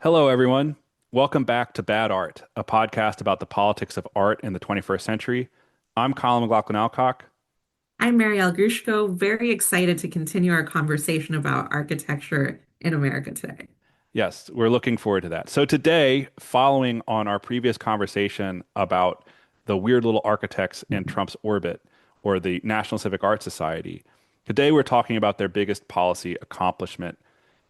Hello, everyone. Welcome back to Bad Art, a podcast about the politics of art in the 21st century. I'm Colin McLaughlin-Alcock. I'm Marielle Grushko, very excited to continue our conversation about architecture in America today. Yes, we're looking forward to that. So today, following on our previous conversation about the weird little architects in Trump's orbit, or the National Civic Art Society, today we're talking about their biggest policy accomplishment,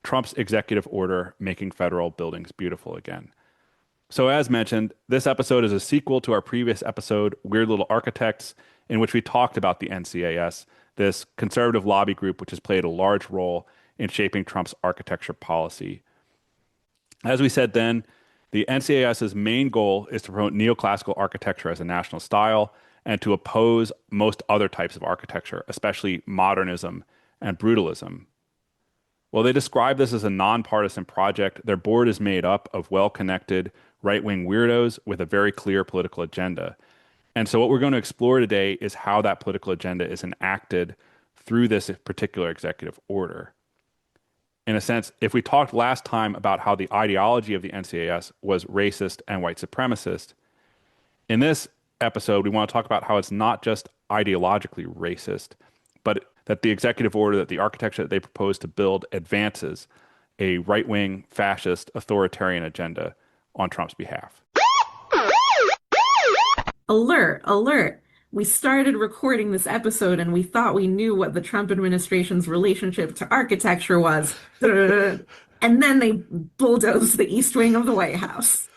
Trump's executive order making federal buildings beautiful again. So, as mentioned, this episode is a sequel to our previous episode, Weird Little Architects, in which we talked about the NCAS, this conservative lobby group which has played a large role in shaping Trump's architecture policy. As we said then, the NCAS's main goal is to promote neoclassical architecture as a national style and to oppose most other types of architecture, especially modernism and brutalism. While they describe this as a nonpartisan project, their board is made up of well-connected right-wing weirdos with a very clear political agenda. And so what we're going to explore today is how that political agenda is enacted through this particular executive order. In a sense, if we talked last time about how the ideology of the NCAS was racist and white supremacist, in this episode, we want to talk about how it's not just ideologically racist, but that the executive order, that the architecture that they propose to build advances a right-wing, fascist, authoritarian agenda on Trump's behalf. Alert, alert. We started recording this episode and we thought we knew what the Trump administration's relationship to architecture was. And then they bulldozed the East Wing of the White House.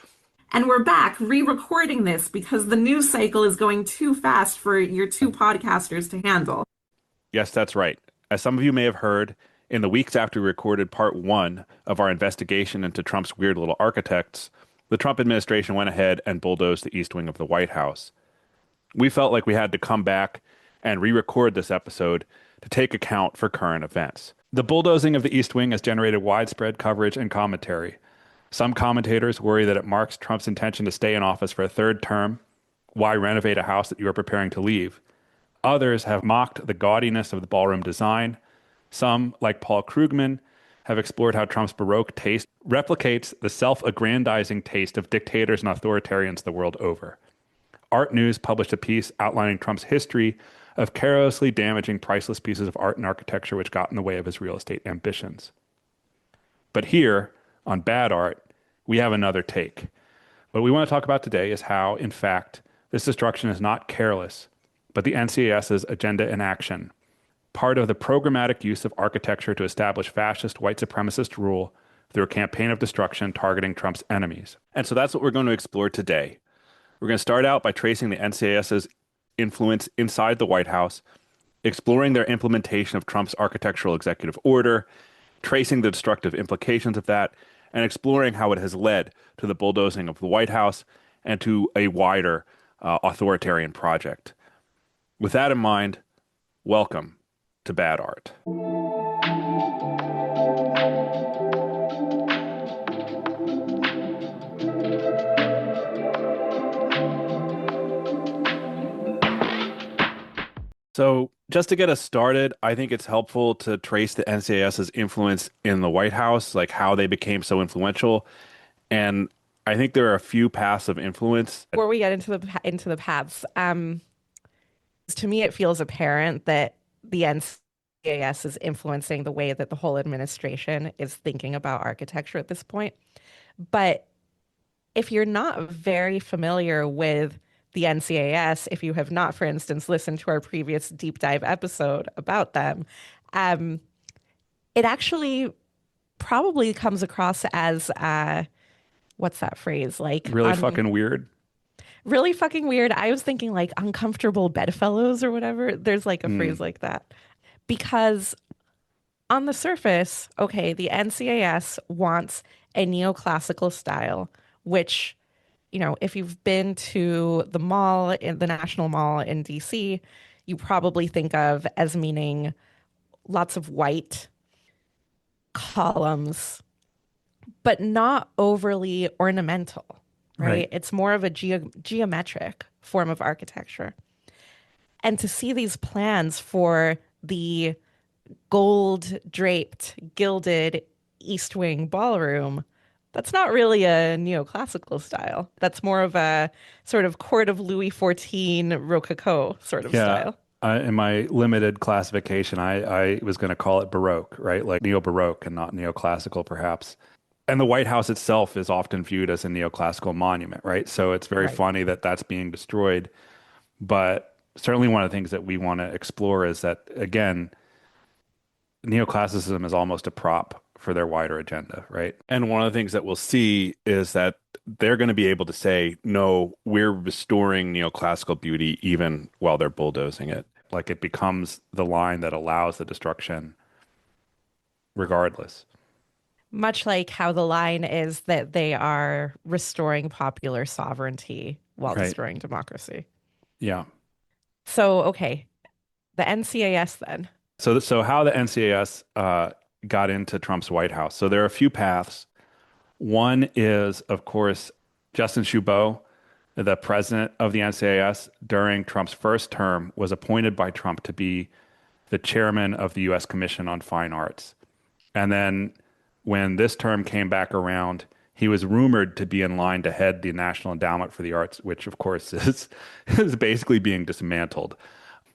And we're back re-recording this because the news cycle is going too fast for your two podcasters to handle. Yes, that's right. As some of you may have heard, in the weeks after we recorded part one of our investigation into Trump's weird little architects, the Trump administration went ahead and bulldozed the East Wing of the White House. We felt like we had to come back and re-record this episode to take account for current events. The bulldozing of the East Wing has generated widespread coverage and commentary. Some commentators worry that it marks Trump's intention to stay in office for a third term. Why renovate a house that you are preparing to leave? Others have mocked the gaudiness of the ballroom design. Some, like Paul Krugman, have explored how Trump's Baroque taste replicates the self-aggrandizing taste of dictators and authoritarians the world over. Art News published a piece outlining Trump's history of carelessly damaging priceless pieces of art and architecture which got in the way of his real estate ambitions. But here, on Bad Art, we have another take. What we want to talk about today is how, in fact, this destruction is not careless, but the NCAS's agenda in action, part of the programmatic use of architecture to establish fascist white supremacist rule through a campaign of destruction targeting Trump's enemies. And so that's what we're going to explore today. We're going to start out by tracing the NCAS's influence inside the White House, exploring their implementation of Trump's architectural executive order, tracing the destructive implications of that, and exploring how it has led to the bulldozing of the White House and to a wider authoritarian project. With that in mind, welcome to Bad Art. So just to get us started, I think it's helpful to trace the NCIS's influence in the White House, like how they became so influential. And I think there are a few paths of influence. Before we get into the paths, to me it feels apparent that the NCAS is influencing the way that the whole administration is thinking about architecture at this point. But if you're not very familiar with the NCAS, if you have not, for instance, listened to our previous deep dive episode about them, it actually probably comes across as what's that phrase? Like Really fucking weird. Really fucking weird. I was thinking like uncomfortable bedfellows or whatever. There's like a phrase like that. Because on the surface, okay, the NCAS wants a neoclassical style, which, you know, if you've been to the mall, in the National Mall in DC, you probably think of as meaning lots of white columns, but not overly ornamental, right? It's more of a geometric form of architecture. And to see these plans for the gold draped, gilded East Wing ballroom That's not really a neoclassical style. That's more of a sort of court of Louis XIV Rococo sort of Yeah. style. In my limited classification, I was going to call it Baroque, right? Like neo-Baroque and not neoclassical, perhaps. And the White House itself is often viewed as a neoclassical monument, right? So it's very Right. funny that that's being destroyed. But certainly one of the things that we want to explore is that, again, neoclassicism is almost a prop for their wider agenda, right? And one of the things that we'll see is that they're going to be able to say, no, we're restoring neoclassical beauty even while they're bulldozing it. Like it becomes the line that allows the destruction regardless. Much like how the line is that they are restoring popular sovereignty while Right. destroying democracy. Yeah. So, okay, the NCAS then. So how the NCAS got into Trump's White House. So there are a few paths. One is, of course, Justin Trudeau, the president of the NCAS during Trump's first term, was appointed by Trump to be the chairman of the U.S. Commission on Fine Arts. And then when this term came back around, he was rumored to be in line to head the National Endowment for the Arts, which of course is basically being dismantled.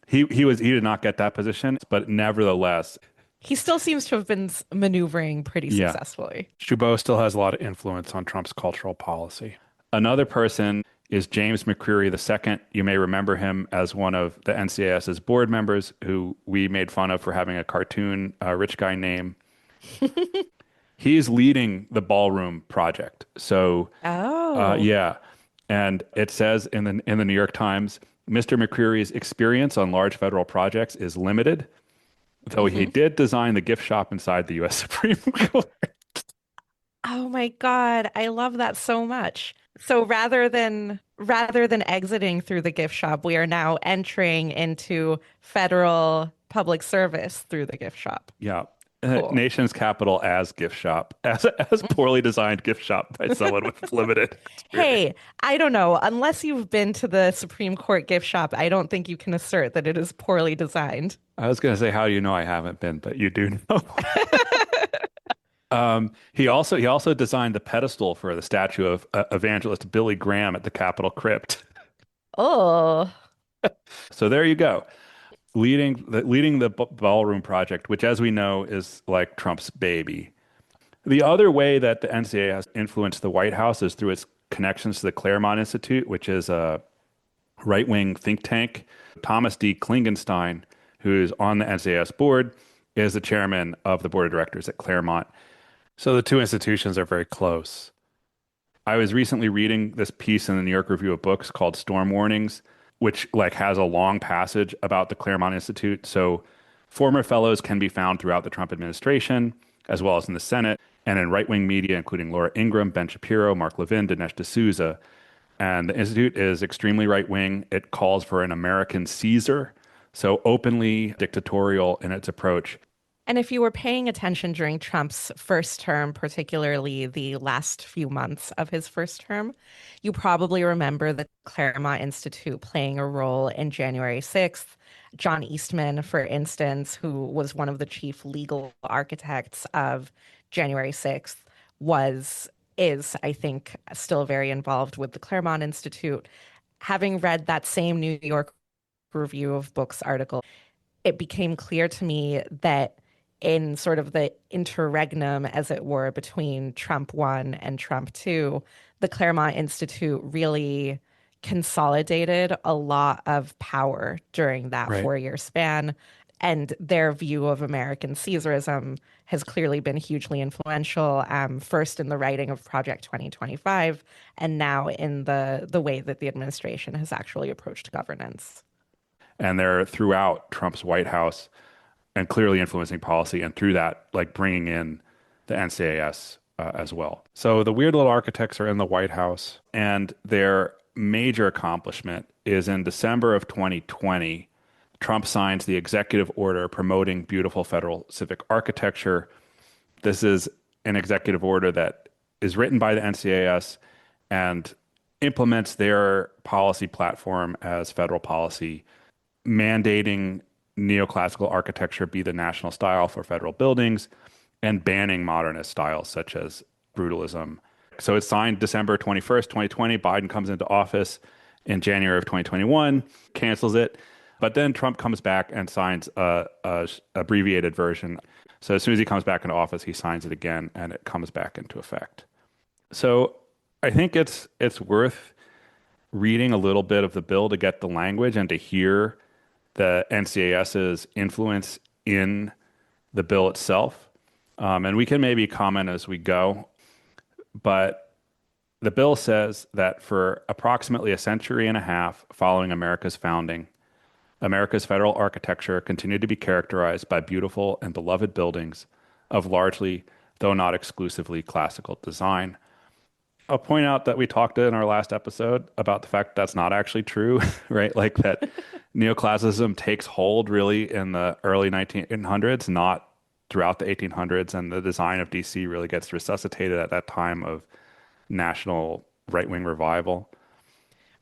He did not get that position, but nevertheless, He still seems to have been maneuvering pretty yeah, successfully. Chabot still has a lot of influence on Trump's cultural policy. Another person is James McCreary II. You may remember him as one of the NCAS's board members who we made fun of for having a cartoon rich guy name. He's leading the ballroom project. So, Oh. yeah, and it says in the New York Times, Mr. McCreary's experience on large federal projects is limited, though he Mhm. did design the gift shop inside the U.S. Supreme Court. Oh my God, I love that so much. So rather than exiting through the gift shop, we are now entering into federal public service through the gift shop. Yeah. Cool. Nation's capital as gift shop, as poorly designed gift shop by someone with limited experience. Hey, I don't know. Unless you've been to the Supreme Court gift shop, I don't think you can assert that it is poorly designed. I was going to say, how do you know I haven't been? But you do know. He also designed the pedestal for the statue of evangelist Billy Graham at the Capitol crypt. Oh, So there you go, leading the ballroom project, which, as we know, is like Trump's baby. The other way that the NCAA has influenced the White House is through its connections to the Claremont Institute, which is a right-wing think tank. Thomas D. Klingenstein, who's on the NCAS board, is the chairman of the board of directors at Claremont. So the two institutions are very close. I was recently reading this piece in the New York Review of Books called Storm Warnings, which like has a long passage about the Claremont Institute. So former fellows can be found throughout the Trump administration, as well as in the Senate and in right-wing media, including Laura Ingraham, Ben Shapiro, Mark Levin, Dinesh D'Souza. And the Institute is extremely right-wing. It calls for an American Caesar, so openly dictatorial in its approach. and if you were paying attention during Trump's first term, particularly the last few months of his first term, you probably remember the Claremont Institute playing a role in January 6th. John Eastman, for instance, who was one of the chief legal architects of January 6th, is, I think, still very involved with the Claremont Institute. Having read that same New York Review of Books article, it became clear to me that in sort of the interregnum, as it were, between Trump 1 and Trump 2, the Claremont Institute really consolidated a lot of power during that Right. 4 year span. And their view of American Caesarism has clearly been hugely influential, first in the writing of Project 2025, and now in the way that the administration has actually approached governance. And they're throughout Trump's White House and clearly influencing policy, and through that, like bringing in the NCAS as well. So the weird little architects are in the White House, and their major accomplishment is in December of 2020, Trump signs the executive order promoting beautiful federal civic architecture. This is an executive order that is written by the NCAS and implements their policy platform as federal policy, mandating neoclassical architecture be the national style for federal buildings and banning modernist styles such as Brutalism. So it's signed December 21st, 2020. Biden comes into office in January of 2021, cancels it. But then Trump comes back and signs a abbreviated version. So as soon as he comes back into office, he signs it again and it comes back into effect. So I think it's worth reading a little bit of the bill to get the language and to hear the NCAS's influence in the bill itself. And we can maybe comment as we go. But the bill says that for approximately a century and a half following America's founding, America's federal architecture continued to be characterized by beautiful and beloved buildings of largely, though not exclusively, classical design. I'll point out that we talked in our last episode about the fact that's not actually true, right? Like that neoclassicism takes hold really in the early 1900s, not throughout the 1800s, and the design of DC really gets resuscitated at that time of national right-wing revival.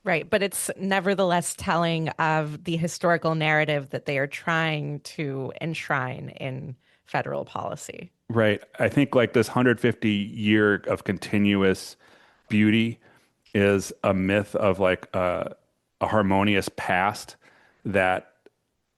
Right, but it's nevertheless telling of the historical narrative that they are trying to enshrine in federal policy. Right. I think like this 150 year of continuous beauty is a myth of like a harmonious past that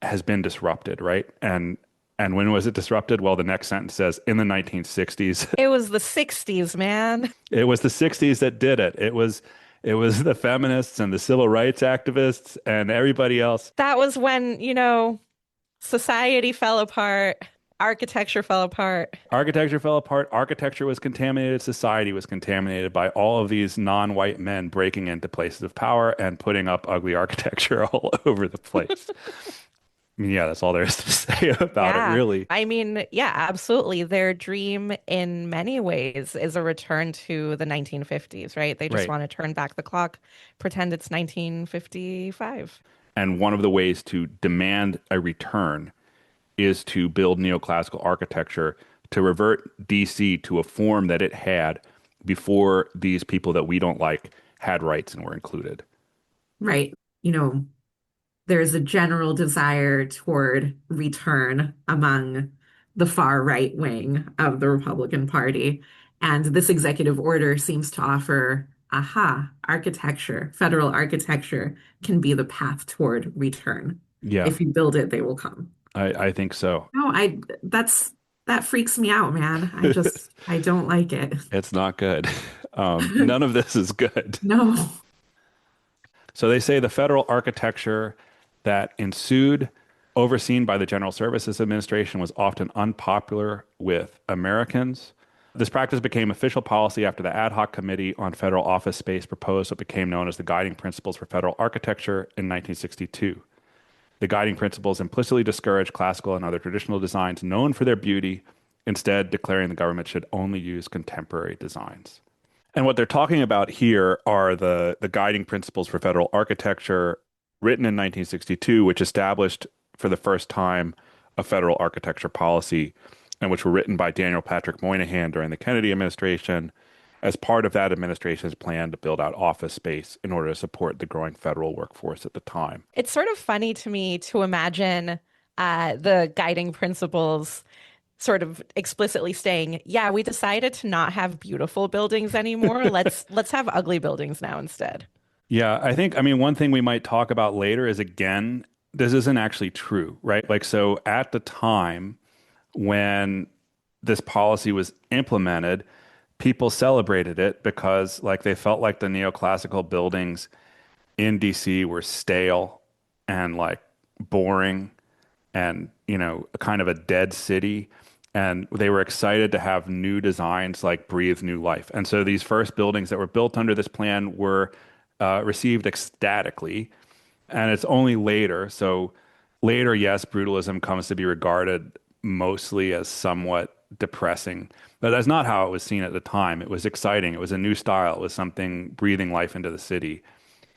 has been disrupted, right? And when was it disrupted? Well, the next sentence says in the 1960s. It was the 60s, man. It was the 60s that did it. It was the feminists and the civil rights activists and everybody else. That was when, society fell apart, architecture fell apart. Architecture fell apart. Architecture was contaminated. Society was contaminated by all of these non-white men breaking into places of power and putting up ugly architecture all over the place. I mean, yeah, that's all there is to say about it, really. I mean, yeah, absolutely. Their dream in many ways is a return to the 1950s, right? They just Right. want to turn back the clock, pretend it's 1955. And one of the ways to demand a return is to build neoclassical architecture to revert DC to a form that it had before these people that we don't like had rights and were included. Right. There's a general desire toward return among the far right wing of the Republican Party. And this executive order seems to offer, architecture, federal architecture can be the path toward return. Yeah, If you build it, they will come. I think so. No, that freaks me out, man. I don't like it. It's not good. None of this is good. No. So they say the federal architecture that ensued, overseen by the General Services Administration, was often unpopular with Americans. This practice became official policy after the ad hoc committee on federal office space proposed what became known as the Guiding Principles for Federal Architecture in 1962. The guiding principles implicitly discouraged classical and other traditional designs known for their beauty, instead declaring the government should only use contemporary designs. And what they're talking about here are the guiding principles for federal architecture written in 1962, which established for the first time a federal architecture policy, and which were written by Daniel Patrick Moynihan during the Kennedy administration as part of that administration's plan to build out office space in order to support the growing federal workforce at the time. It's sort of funny to me to imagine the guiding principles sort of explicitly saying, yeah, we decided to not have beautiful buildings anymore. Let's have ugly buildings now instead. Yeah, I mean, one thing we might talk about later is, again, this isn't actually true, right? Like, so at the time when this policy was implemented, people celebrated it because like they felt like the neoclassical buildings in DC were stale and like boring and, kind of a dead city. And they were excited to have new designs like breathe new life. And so these first buildings that were built under this plan were received ecstatically. And it's only later. So later, yes, brutalism comes to be regarded mostly as somewhat depressing. But that's not how it was seen at the time. It was exciting. It was a new style. It was something breathing life into the city.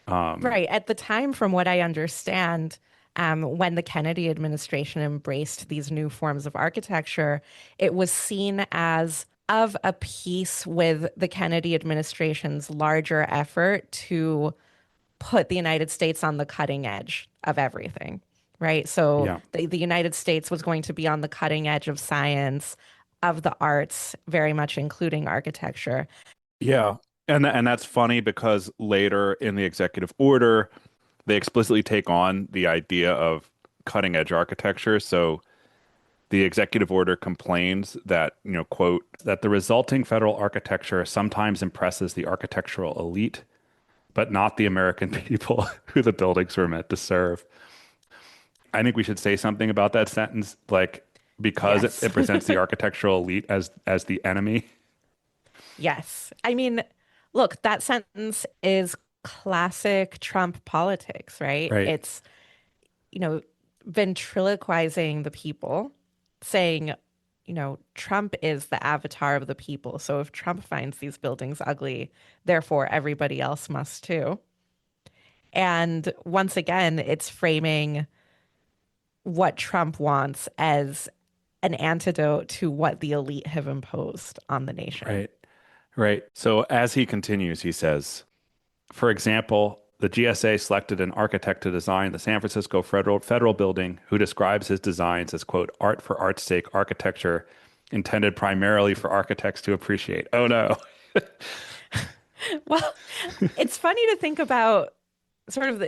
Right. At the time, from what I understand, when the Kennedy administration embraced these new forms of architecture, it was seen as of a piece with the Kennedy administration's larger effort to put the United States on the cutting edge of everything, right? So Yeah. the United States was going to be on the cutting edge of science, of the arts, very much including architecture. Yeah. And that's funny because later in the executive order, they explicitly take on the idea of cutting edge architecture. So the executive order complains that, quote, that the resulting federal architecture sometimes impresses the architectural elite, but not the American people who the buildings were meant to serve. I think we should say something about that sentence, like because Yes. it presents the architectural elite as the enemy. Yes. I mean, look, that sentence is classic Trump politics, right? Right. It's, you know, ventriloquizing the people, saying, Trump is the avatar of the people. So if Trump finds these buildings ugly, therefore everybody else must too. And once again, it's framing what Trump wants as an antidote to what the elite have imposed on the nation. Right. Right. So as he continues, he says, for example, the GSA selected an architect to design the San Francisco Federal Building who describes his designs as, quote, art for art's sake architecture intended primarily for architects to appreciate. Oh, no. Well, it's funny to think about sort of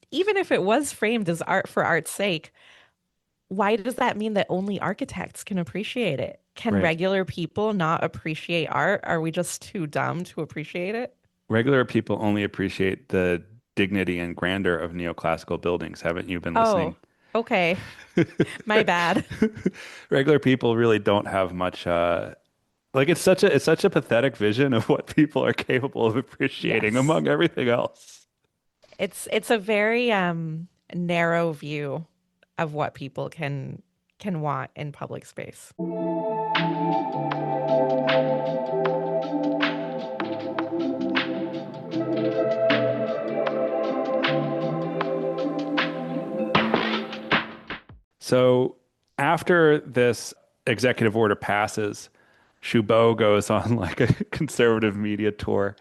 even if it was framed as art for art's sake, why does that mean that only architects can appreciate it? Can Right. regular people not appreciate art? Are we just too dumb to appreciate it? Regular people only appreciate the dignity and grandeur of neoclassical buildings. Haven't you been listening? Oh, okay. My bad. Regular people really don't have much like it's such a pathetic vision of what people are capable of appreciating Yes. among everything else. It's a very narrow view of what people can want in public space. So after this executive order passes, Chabot goes on like a conservative media tour.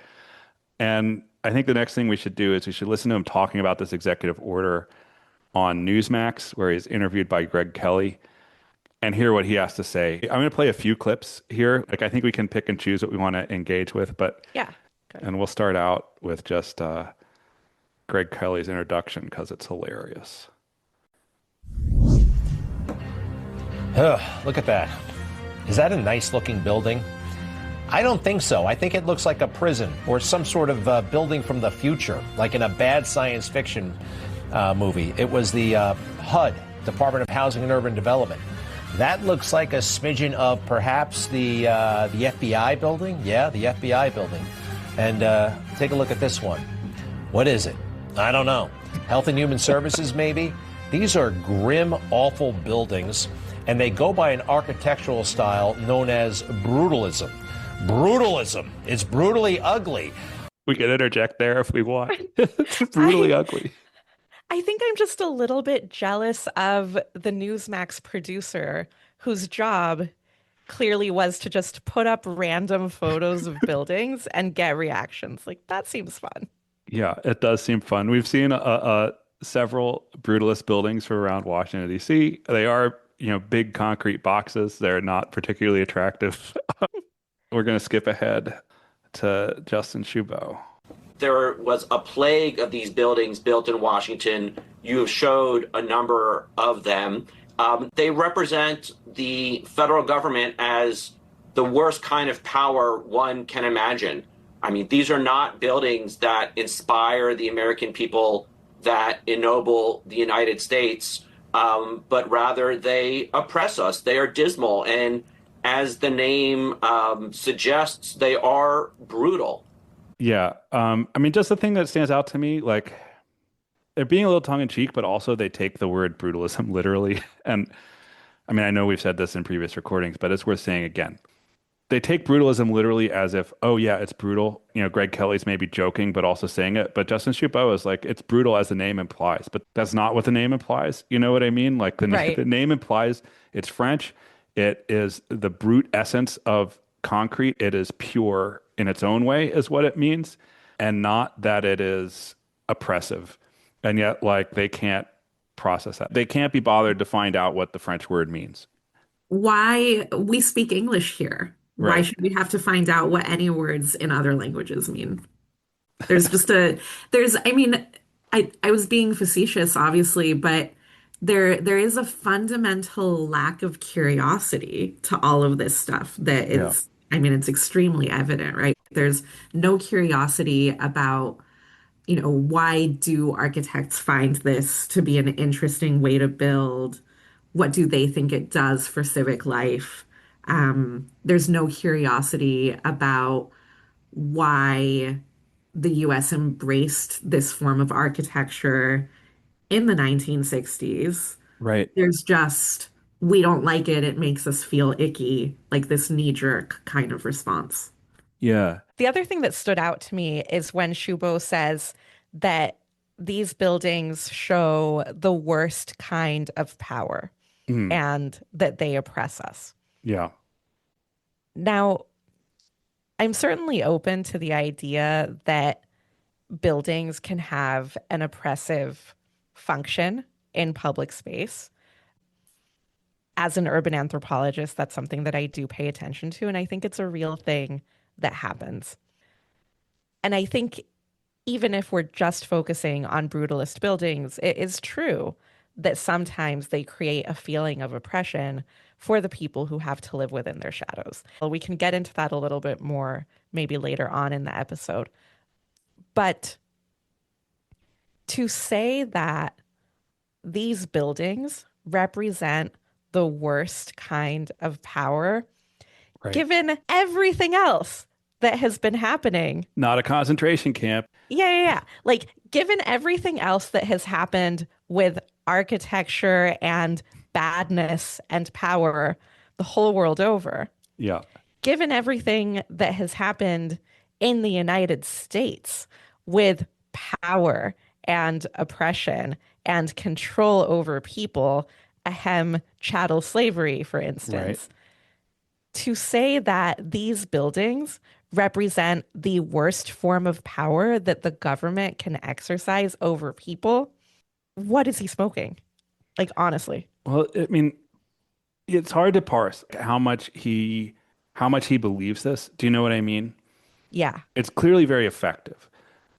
And I think the next thing we should do is we should listen to him talking about this executive order on Newsmax, where he's interviewed by Greg Kelly, and hear what he has to say. I'm going to play a few clips here. Like I think we can pick and choose what we want to engage with, but Yeah. Good. and we'll start out with just Greg Kelly's introduction because it's hilarious. Look at that. Is that a nice looking building? I don't think so. I think it looks like a prison or some sort of building from the future, like in a bad science fiction movie. It was the HUD, Department of Housing and Urban Development. That looks like a smidgen of perhaps the FBI building. Yeah, the FBI building. And take a look at this one. What is it? I don't know. Health and Human Services, maybe? These are grim, awful buildings, and they go by an architectural style known as brutalism. Brutalism. It's brutally ugly. We can interject there if we want. It's brutally ugly. I think I'm just a little bit jealous of the Newsmax producer whose job clearly was to just put up random photos of buildings and get reactions. Like that seems fun. Yeah, it does seem fun. We've seen several brutalist buildings from around Washington, D.C. They are, big concrete boxes. They're not particularly attractive. We're going to skip ahead to Justin Chabot. There was a plague of these buildings built in Washington. You have showed a number of them. They represent the federal government as the worst kind of power one can imagine. I mean, these are not buildings that inspire the American people, that ennoble the United States, but rather they oppress us. They are dismal. And as the name suggests, they are brutal. Yeah. Just the thing that stands out to me, like they're being a little tongue in cheek, but also they take the word brutalism literally. And I know we've said this in previous recordings, but it's worth saying again. They take brutalism literally as if, oh yeah, it's brutal. Greg Kelly's maybe joking, but also saying it. But Justin Chabot is like, it's brutal as the name implies, but that's not what the name implies. You know what I mean? Like Right. the name implies it's French. It is the brute essence of concrete. It is pure in its own way is what it means, and not that it is oppressive. And yet, like, they can't process that. They can't be bothered to find out what the French word means. why we speak English here. Why Right. should we have to find out what any words in other languages mean? There's just a there's I mean, I was being facetious, obviously, but there is a fundamental lack of curiosity to all of this stuff that Yeah. is, I mean, it's extremely evident, right? There's no curiosity about, why do architects find this to be an interesting way to build? What do they think it does for civic life? There's no curiosity about why the US embraced this form of architecture in the 1960s. Right. There's just, we don't like it. It makes us feel icky, like this knee-jerk kind of response. Yeah. The other thing that stood out to me is when Shubo says that these buildings show the worst kind of power Mm. and that they oppress us. Yeah. Now, I'm certainly open to the idea that buildings can have an oppressive function in public space. As an urban anthropologist, that's something that I do pay attention to, and I think it's a real thing that happens. And I think even if we're just focusing on brutalist buildings, it is true that sometimes they create a feeling of oppression for the people who have to live within their shadows. Well, we can get into that a little bit more maybe later on in the episode. But to say that these buildings represent the worst kind of power, Right. given everything else that has been happening. Not a concentration camp. Yeah. Like, given everything else that has happened with architecture and badness and power the whole world over, Yeah. given everything that has happened in the United States with power and oppression and control over people, ahem, chattel slavery, for instance, to say that these buildings represent the worst form of power that the government can exercise over people, what is he smoking? Like, honestly. Well, I mean, it's hard to parse how much he believes this. Do you know what I mean? Yeah. It's clearly very effective,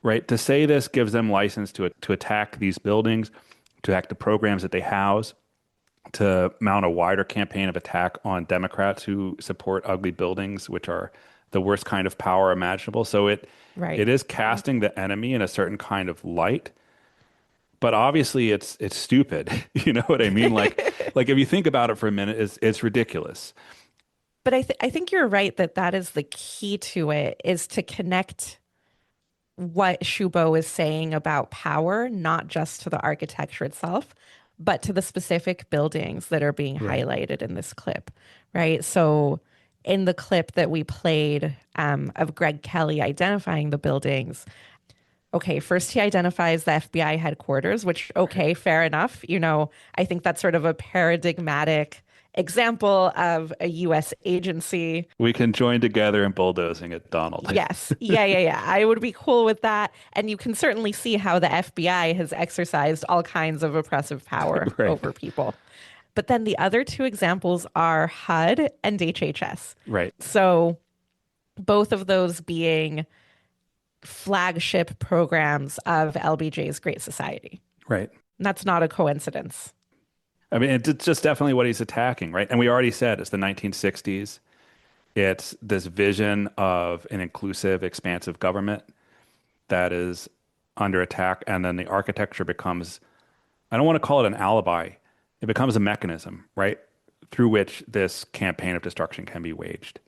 right? To say this gives them license to attack these buildings, to attack the programs that they house, to mount a wider campaign of attack on Democrats who support ugly buildings, which are the worst kind of power imaginable. So Right. it is casting the enemy in a certain kind of light, but obviously it's stupid. You know what I mean? Like if you think about it for a minute, it's ridiculous. But I think you're right that that is the key to it, is to connect what Shubo is saying about power, not just to the architecture itself, but to the specific buildings that are being Right. highlighted in this clip, right? So in the clip that we played of Greg Kelly identifying the buildings, okay, first he identifies the FBI headquarters, which, okay, fair enough. I think that's sort of a paradigmatic example of a U.S. agency. We can join together in bulldozing at Donald. Yes. Yeah. I would be cool with that. And you can certainly see how the FBI has exercised all kinds of oppressive power Right. over people. But then the other two examples are HUD and HHS. Right. So both of those being flagship programs of LBJ's Great Society. Right. And that's not a coincidence. I mean, it's just definitely what he's attacking, right? And we already said it's the 1960s. It's this vision of an inclusive, expansive government that is under attack. And then the architecture becomes, I don't want to call it an alibi. It becomes a mechanism, right? Through which this campaign of destruction can be waged.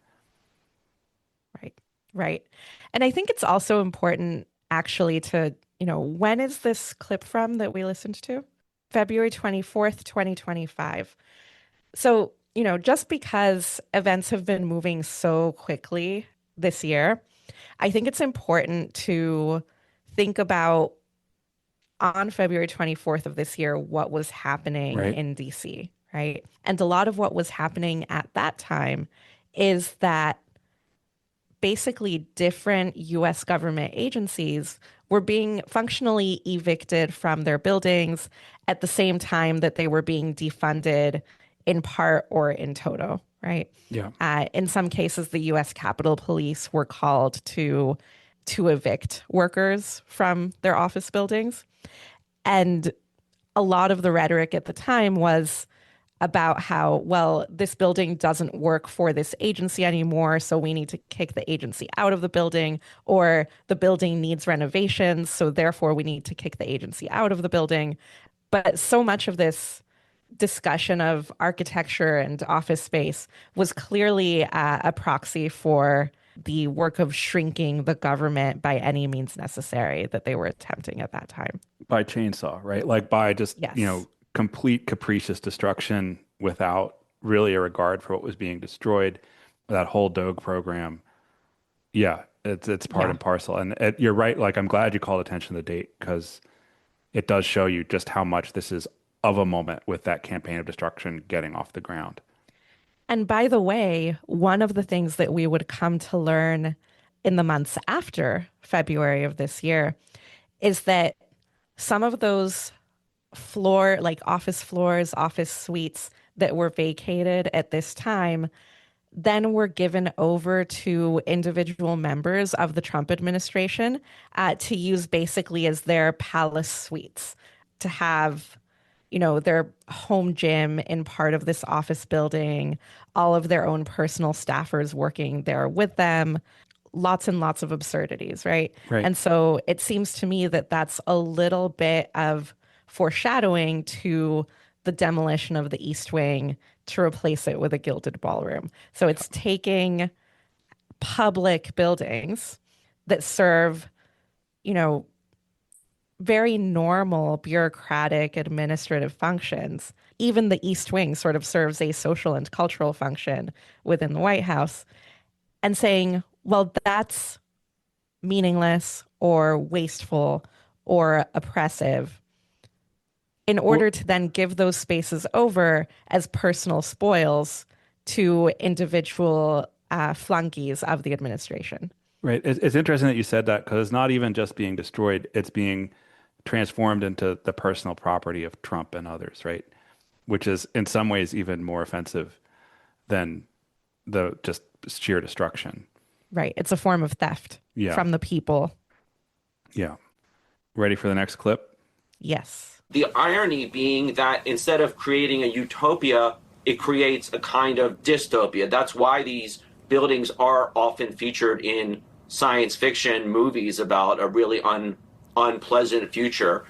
Right. And I think it's also important actually to, when is this clip from that we listened to? February 24th, 2025. So, just because events have been moving so quickly this year, I think it's important to think about on February 24th of this year, what was happening Right. in DC, right? And a lot of what was happening at that time is that basically different US government agencies were being functionally evicted from their buildings at the same time that they were being defunded in part or in toto, right? Yeah. In some cases, the U.S. Capitol Police were called to evict workers from their office buildings. And a lot of the rhetoric at the time was about how, well, this building doesn't work for this agency anymore, so we need to kick the agency out of the building, or the building needs renovations, so therefore we need to kick the agency out of the building. But so much of this discussion of architecture and office space was clearly a proxy for the work of shrinking the government by any means necessary that they were attempting at that time. By chainsaw, right? Like by just, Yes. complete capricious destruction without really a regard for what was being destroyed. That whole Doge program. Yeah, it's part and parcel. And you're right. Like, I'm glad you called attention to the date, because it does show you just how much this is of a moment with that campaign of destruction getting off the ground. And by the way, one of the things that we would come to learn in the months after February of this year is that some of those office floors, office suites that were vacated at this time then were given over to individual members of the Trump administration to use basically as their palace suites, to have, their home gym in part of this office building, all of their own personal staffers working there with them, lots and lots of absurdities, right? Right. And so it seems to me that that's a little bit of foreshadowing to the demolition of the East Wing to replace it with a gilded ballroom. So it's taking public buildings that serve, very normal bureaucratic administrative functions. Even the East Wing sort of serves a social and cultural function within the White House, and saying, well, that's meaningless or wasteful or oppressive, in order to then give those spaces over as personal spoils to individual flunkies of the administration. Right. It's interesting that you said that, because it's not even just being destroyed, it's being transformed into the personal property of Trump and others, right? Which is in some ways even more offensive than the just sheer destruction. Right. It's a form of theft from the people. Yeah. Ready for the next clip? Yes. The irony being that instead of creating a utopia, it creates a kind of dystopia. That's why these buildings are often featured in science fiction movies about a really unpleasant future.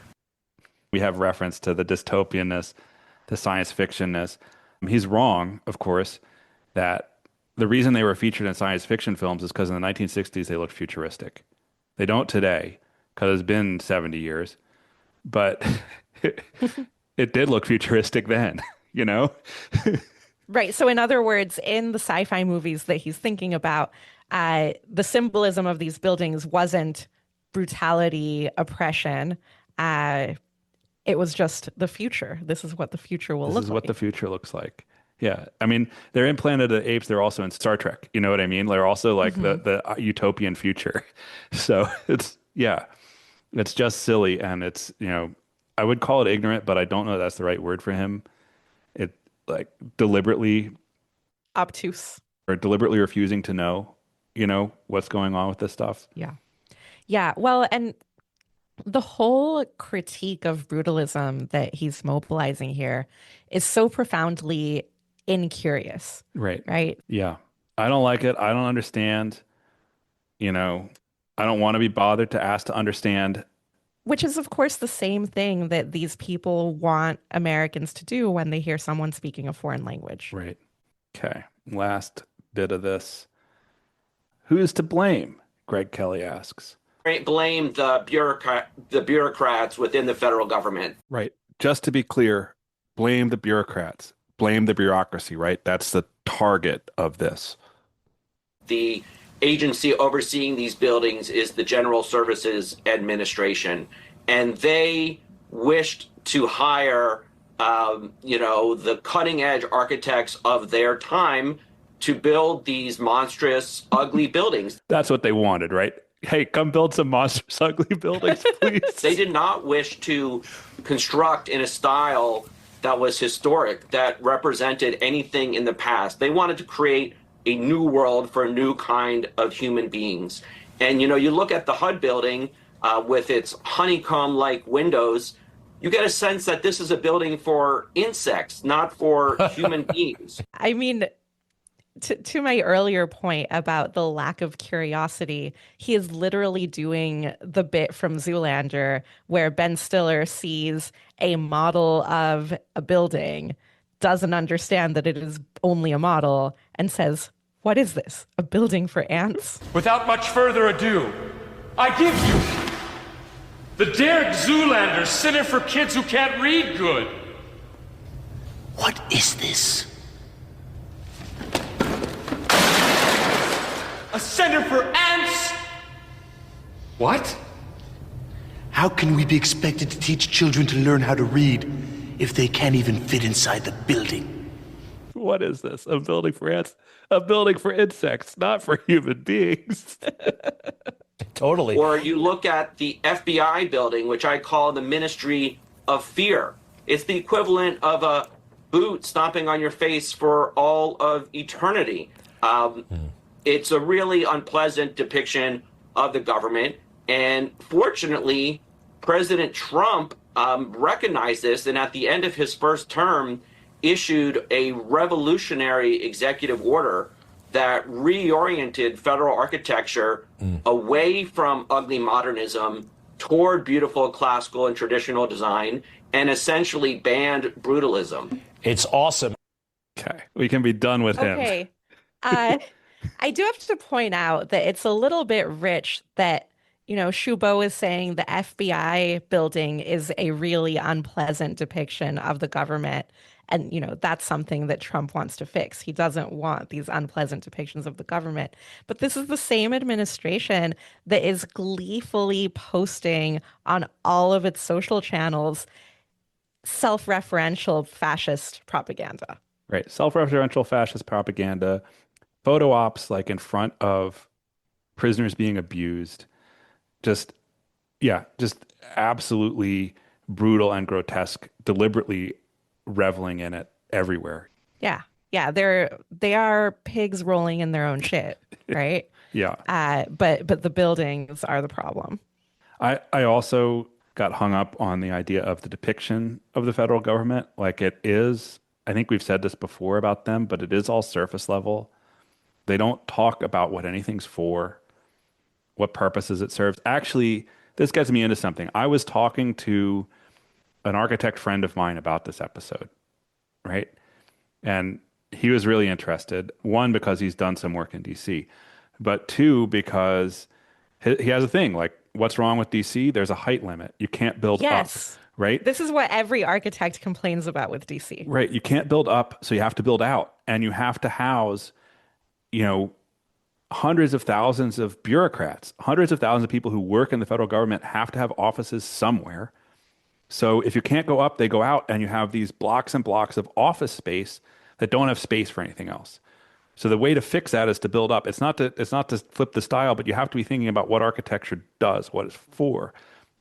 We have reference to the dystopianness, the science fictionness. He's wrong, of course, that the reason they were featured in science fiction films is because in the 1960s they looked futuristic. They don't today, because it's been 70 years. But it did look futuristic then, Right. So in other words, in the sci-fi movies that he's thinking about, the symbolism of these buildings wasn't brutality, oppression. It was just the future. This is what the future will look like. This is what the future looks like. Yeah. I mean, they're in Planet of the Apes. They're also in Star Trek. You know what I mean? They're also like the utopian future. So it's just silly. And it's, I would call it ignorant, but I don't know that's the right word for him. It deliberately obtuse, or deliberately refusing to know, what's going on with this stuff. Yeah. Yeah. Well, and the whole critique of brutalism that he's mobilizing here is so profoundly incurious. Right. Right. Yeah. I don't like it. I don't understand. I don't want to be bothered to ask to understand. Which is, of course, the same thing that these people want Americans to do when they hear someone speaking a foreign language. Right. Okay. Last bit of this. Who is to blame? Greg Kelly asks. Blame the bureaucrats within the federal government. Right. Just to be clear, blame the bureaucrats. Blame the bureaucracy, right? That's the target of this. The agency overseeing these buildings is the General Services Administration, and they wished to hire, the cutting-edge architects of their time to build these monstrous, ugly buildings. That's what they wanted, right? Hey, come build some monstrous, ugly buildings, please. They did not wish to construct in a style that was historic, that represented anything in the past. They wanted to create a new world for a new kind of human beings. And, you look at the HUD building with its honeycomb-like windows, you get a sense that this is a building for insects, not for human beings. I mean, to my earlier point about the lack of curiosity, he is literally doing the bit from Zoolander where Ben Stiller sees a model of a building, doesn't understand that it is only a model, and says, "What is this? A building for ants?" Without much further ado, I give you the Derek Zoolander Center for Kids Who Can't Read Good. What is this? A center for ants? What? How can we be expected to teach children to learn how to read if they can't even fit inside the building? What is this? A building for ants? A building for insects, not for human beings. Totally. Or you look at the FBI building, which I call the Ministry of Fear. It's the equivalent of a boot stomping on your face for all of eternity. It's a really unpleasant depiction of the government. And fortunately, President Trump recognized this, and at the end of his first term, issued a revolutionary executive order that reoriented federal architecture away from ugly modernism toward beautiful classical and traditional design, and essentially banned brutalism. It's awesome. Okay, we can be done with him. Okay. I do have to point out that it's a little bit rich that, Shubo is saying the FBI building is a really unpleasant depiction of the government. And, that's something that Trump wants to fix. He doesn't want these unpleasant depictions of the government. But this is the same administration that is gleefully posting on all of its social channels self-referential fascist propaganda. Right. Self-referential fascist propaganda, photo ops like in front of prisoners being abused. Just absolutely brutal and grotesque, deliberately reveling in it everywhere. Yeah. Yeah. They are pigs rolling in their own shit, right? Yeah. But the buildings are the problem. I also got hung up on the idea of the depiction of the federal government. Like it is, I think we've said this before about them, but it is all surface level. They don't talk about what anything's for, what purposes it serves. Actually, this gets me into something. I was talking to an architect friend of mine about this episode, right? And he was really interested. One, because he's done some work in DC, but two, because he has a thing like, what's wrong with DC? There's a height limit. You can't build up, right? This is what every architect complains about with DC. Right. You can't build up, so you have to build out, and you have to house, hundreds of thousands of bureaucrats, hundreds of thousands of people who work in the federal government have to have offices somewhere. So if you can't go up, they go out, and you have these blocks and blocks of office space that don't have space for anything else. So the way to fix that is to build up. It's not to flip the style, but you have to be thinking about what architecture does, what it's for,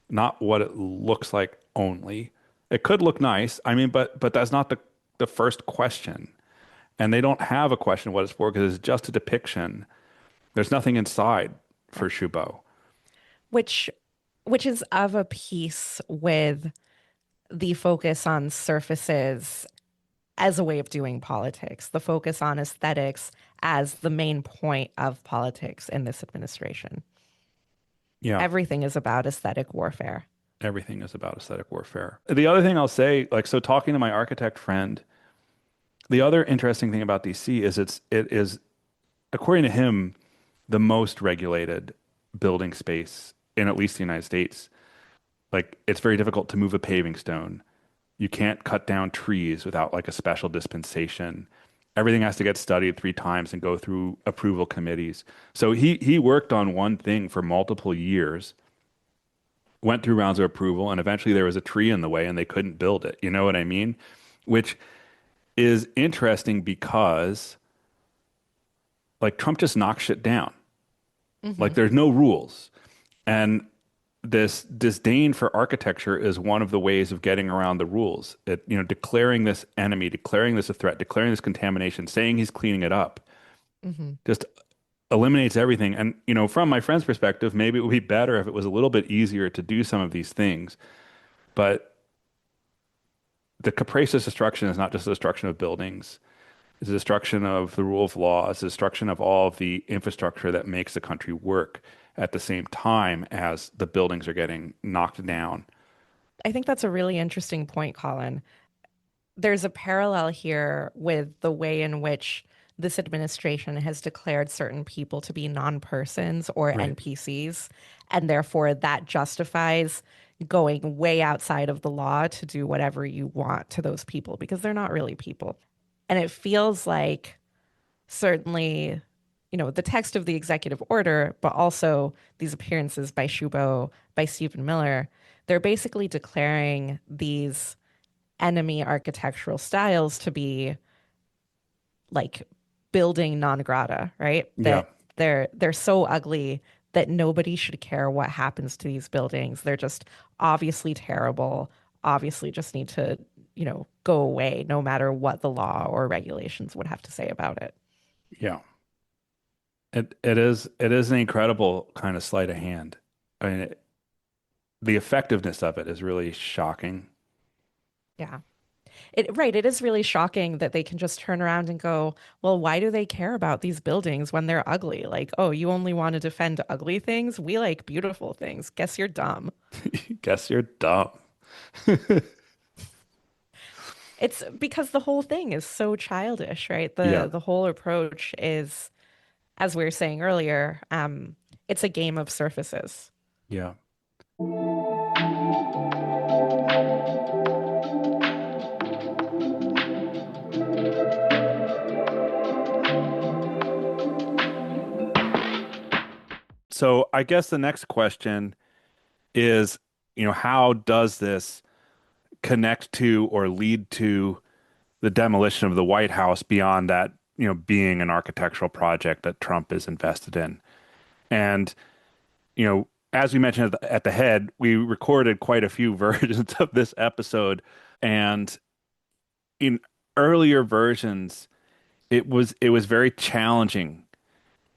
not what it looks like only. It could look nice. I mean, but that's not the first question. And they don't have a question of what it's for because it's just a depiction. There's nothing inside for Shubo. Which is of a piece with the focus on surfaces as a way of doing politics, the focus on aesthetics as the main point of politics in this administration. Yeah. Everything is about aesthetic warfare. Everything is about aesthetic warfare. The other thing I'll say, so talking to my architect friend, the other interesting thing about DC is it is, according to him, the most regulated building space in at least the United States. Like, it's very difficult to move a paving stone. You can't cut down trees without like a special dispensation. Everything has to get studied 3 times and go through approval committees. So he worked on one thing for multiple years, went through rounds of approval, and eventually there was a tree in the way and they couldn't build it. You know what I mean? Which is interesting because like Trump just knocks shit down. Mm-hmm. Like there's no rules. And this disdain for architecture is one of the ways of getting around the rules. Declaring this enemy, declaring this a threat, declaring this contamination, saying he's cleaning it up, just eliminates everything. And, from my friend's perspective, maybe it would be better if it was a little bit easier to do some of these things. But the capricious destruction is not just the destruction of buildings. It's the destruction of the rule of law. It's the destruction of all of the infrastructure that makes the country work at the same time as the buildings are getting knocked down. I think that's a really interesting point, Colin. There's a parallel here with the way in which this administration has declared certain people to be non-persons or NPCs, and therefore that justifies going way outside of the law to do whatever you want to those people because they're not really people. And it feels like certainly, the text of the executive order, but also these appearances by Shubo, by Stephen Miller, they're basically declaring these enemy architectural styles to be like building non grata, right? That they're so ugly that nobody should care what happens to these buildings. They're just obviously terrible, obviously just need to, go away no matter what the law or regulations would have to say about it. Yeah. It is an incredible kind of sleight of hand. I mean, the effectiveness of it is really shocking. Yeah. It is really shocking that they can just turn around and go, well, why do they care about these buildings when they're ugly? Like, oh, you only want to defend ugly things? We like beautiful things. Guess you're dumb. Guess you're dumb. It's because the whole thing is so childish, right? The whole approach is, as we were saying earlier, it's a game of surfaces. Yeah. So I guess the next question is, how does this connect to or lead to the demolition of the White House beyond that, being an architectural project that Trump is invested in? And, as we mentioned at the head, we recorded quite a few versions of this episode. And in earlier versions, it was very challenging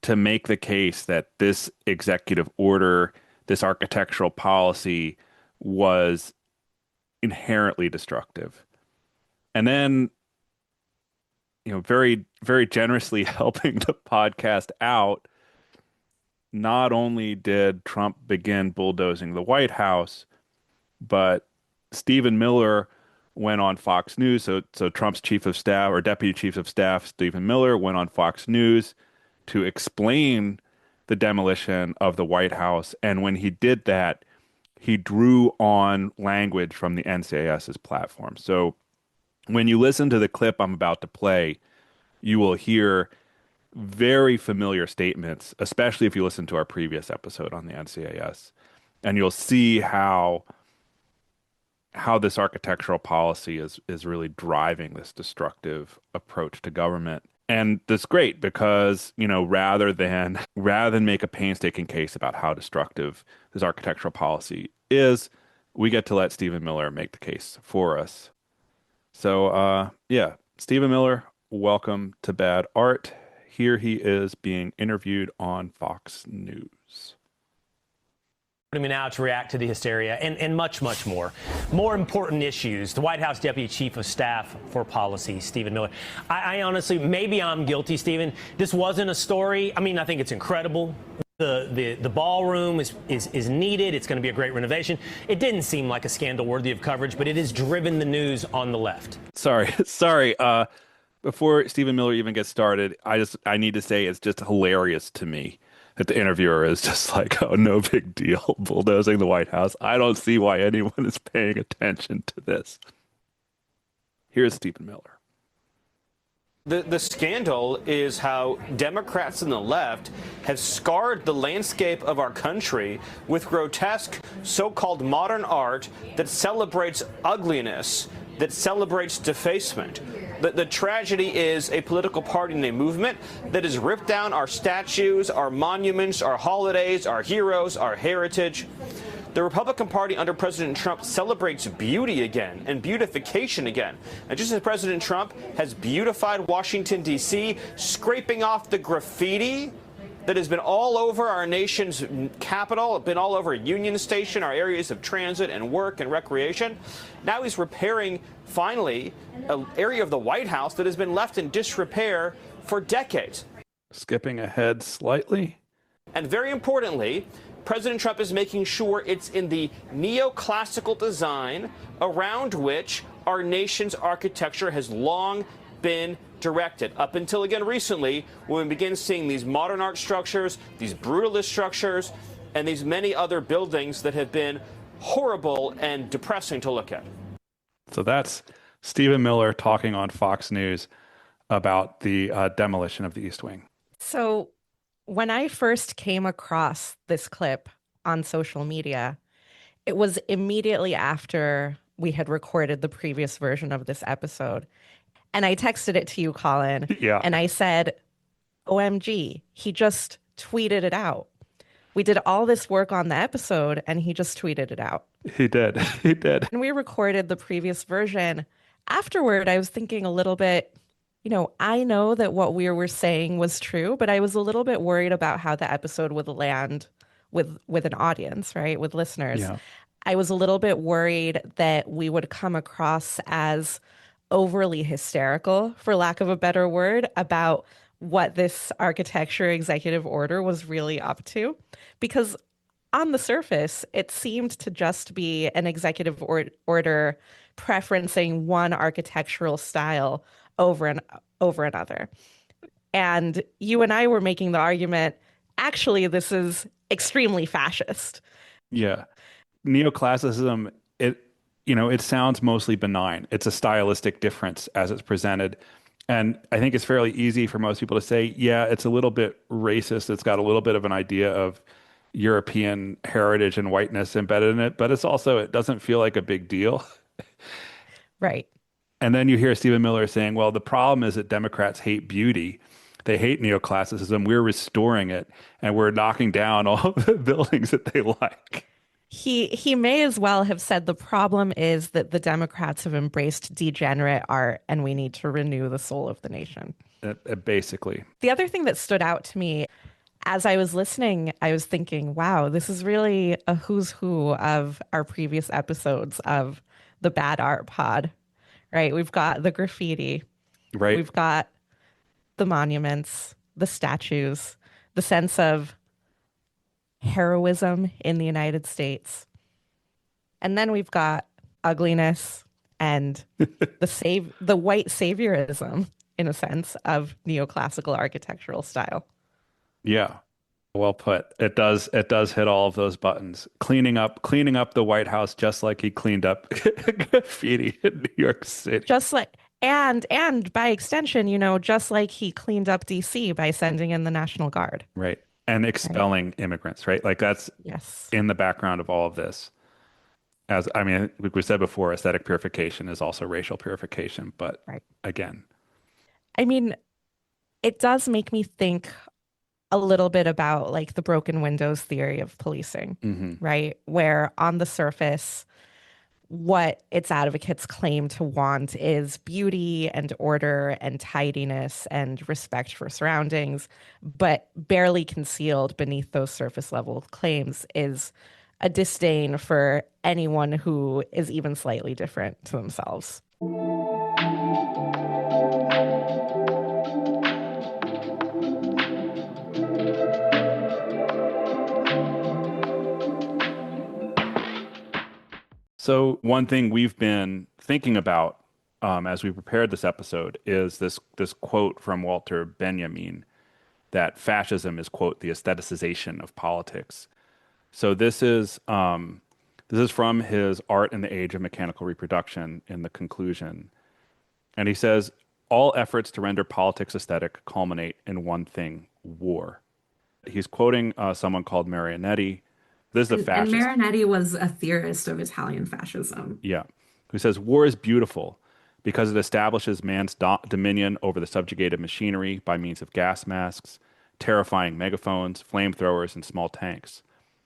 to make the case that this executive order, this architectural policy was inherently destructive. And then, very, very generously helping the podcast out, not only did Trump begin bulldozing the White House, but Stephen Miller went on Fox News. So Trump's chief of staff or deputy chief of staff, Stephen Miller, went on Fox News to explain the demolition of the White House. And when he did that, he drew on language from the NCIS's platform. So when you listen to the clip I'm about to play, you will hear very familiar statements, especially if you listen to our previous episode on the NCIS. And you'll see how this architectural policy is really driving this destructive approach to government. And that's great because, rather than make a painstaking case about how destructive this architectural policy is, we get to let Stephen Miller make the case for us. So, Stephen Miller, welcome to Bad Art. Here he is being interviewed on Fox News. Joining me now to react to the hysteria and much, much more. More important issues. The White House Deputy Chief of Staff for Policy, Stephen Miller. I honestly, maybe I'm guilty, Stephen. This wasn't a story. I mean, I think it's incredible. The ballroom is needed. It's going to be a great renovation. It didn't seem like a scandal worthy of coverage, but it has driven the news on the left. Sorry. Before Stephen Miller even gets started, I need to say it's just hilarious to me that the interviewer is just like, oh, no big deal, bulldozing the White House. I don't see why anyone is paying attention to this. Here's Stephen Miller. The scandal is how Democrats and the left have scarred the landscape of our country with grotesque so-called modern art that celebrates ugliness, that celebrates defacement. The tragedy is a political party and a movement that has ripped down our statues, our monuments, our holidays, our heroes, our heritage. The Republican Party under President Trump celebrates beauty again and beautification again. And just as President Trump has beautified Washington, D.C., scraping off the graffiti that has been all over our nation's capital, been all over Union Station, our areas of transit and work and recreation. Now he's repairing, finally, an area of the White House that has been left in disrepair for decades. Skipping ahead slightly. And very importantly, President Trump is making sure it's in the neoclassical design around which our nation's architecture has long been directed, up until, again, recently, when we begin seeing these modern art structures, these brutalist structures, and these many other buildings that have been horrible and depressing to look at. So that's Stephen Miller talking on Fox News about the demolition of the East Wing. So when I first came across this clip on social media, it was immediately after we had recorded the previous version of this episode. And I texted it to you, Colin. Yeah. And I said, OMG, he just tweeted it out. We did all this work on the episode and he just tweeted it out. He did. He did. And we recorded the previous version. Afterward, I was thinking a little bit, I know that what we were saying was true, but I was a little bit worried about how the episode would land with an audience, right? With listeners. Yeah. I was a little bit worried that we would come across as overly hysterical, for lack of a better word, about what this architecture executive order was really up to. Because on the surface, it seemed to just be an executive order preferencing one architectural style over another. And you and I were making the argument, actually, this is extremely fascist. Yeah. Neoclassicism, it sounds mostly benign. It's a stylistic difference as it's presented. And I think it's fairly easy for most people to say, yeah, it's a little bit racist. It's got a little bit of an idea of European heritage and whiteness embedded in it, but it doesn't feel like a big deal. Right. And then you hear Stephen Miller saying, well, the problem is that Democrats hate beauty. They hate neoclassicism. We're restoring it, and we're knocking down all the buildings that they like. He may as well have said the problem is that the Democrats have embraced degenerate art and we need to renew the soul of the nation. Basically. The other thing that stood out to me as I was listening, I was thinking, wow, this is really a who's who of our previous episodes of the Bad Art Pod, right? We've got the graffiti. Right. We've got the monuments, the statues, the sense of heroism in the United States. And then we've got ugliness and the white saviorism, in a sense, of neoclassical architectural style. Yeah. Well put. It does hit all of those buttons. Cleaning up the White House just like he cleaned up graffiti in New York City. Just like and by extension, just like he cleaned up DC by sending in the National Guard. Right. And expelling immigrants, right? Like that's in the background of all of this. Like we said before, aesthetic purification is also racial purification, but again. It does make me think a little bit about like the broken windows theory of policing, right? Where on the surface, what its advocates claim to want is beauty and order and tidiness and respect for surroundings, but barely concealed beneath those surface level claims is a disdain for anyone who is even slightly different to themselves. So one thing we've been thinking about as we prepared this episode is this quote from Walter Benjamin that fascism is, quote, the aestheticization of politics. So this is from his Art in the Age of Mechanical Reproduction in the conclusion. And he says, all efforts to render politics aesthetic culminate in one thing, war. He's quoting someone called Marinetti. This is the fascist. And Marinetti was a theorist of Italian fascism. Yeah. Who says, war is beautiful, because it establishes man's dominion over the subjugated machinery by means of gas masks, terrifying megaphones, flamethrowers, and small tanks.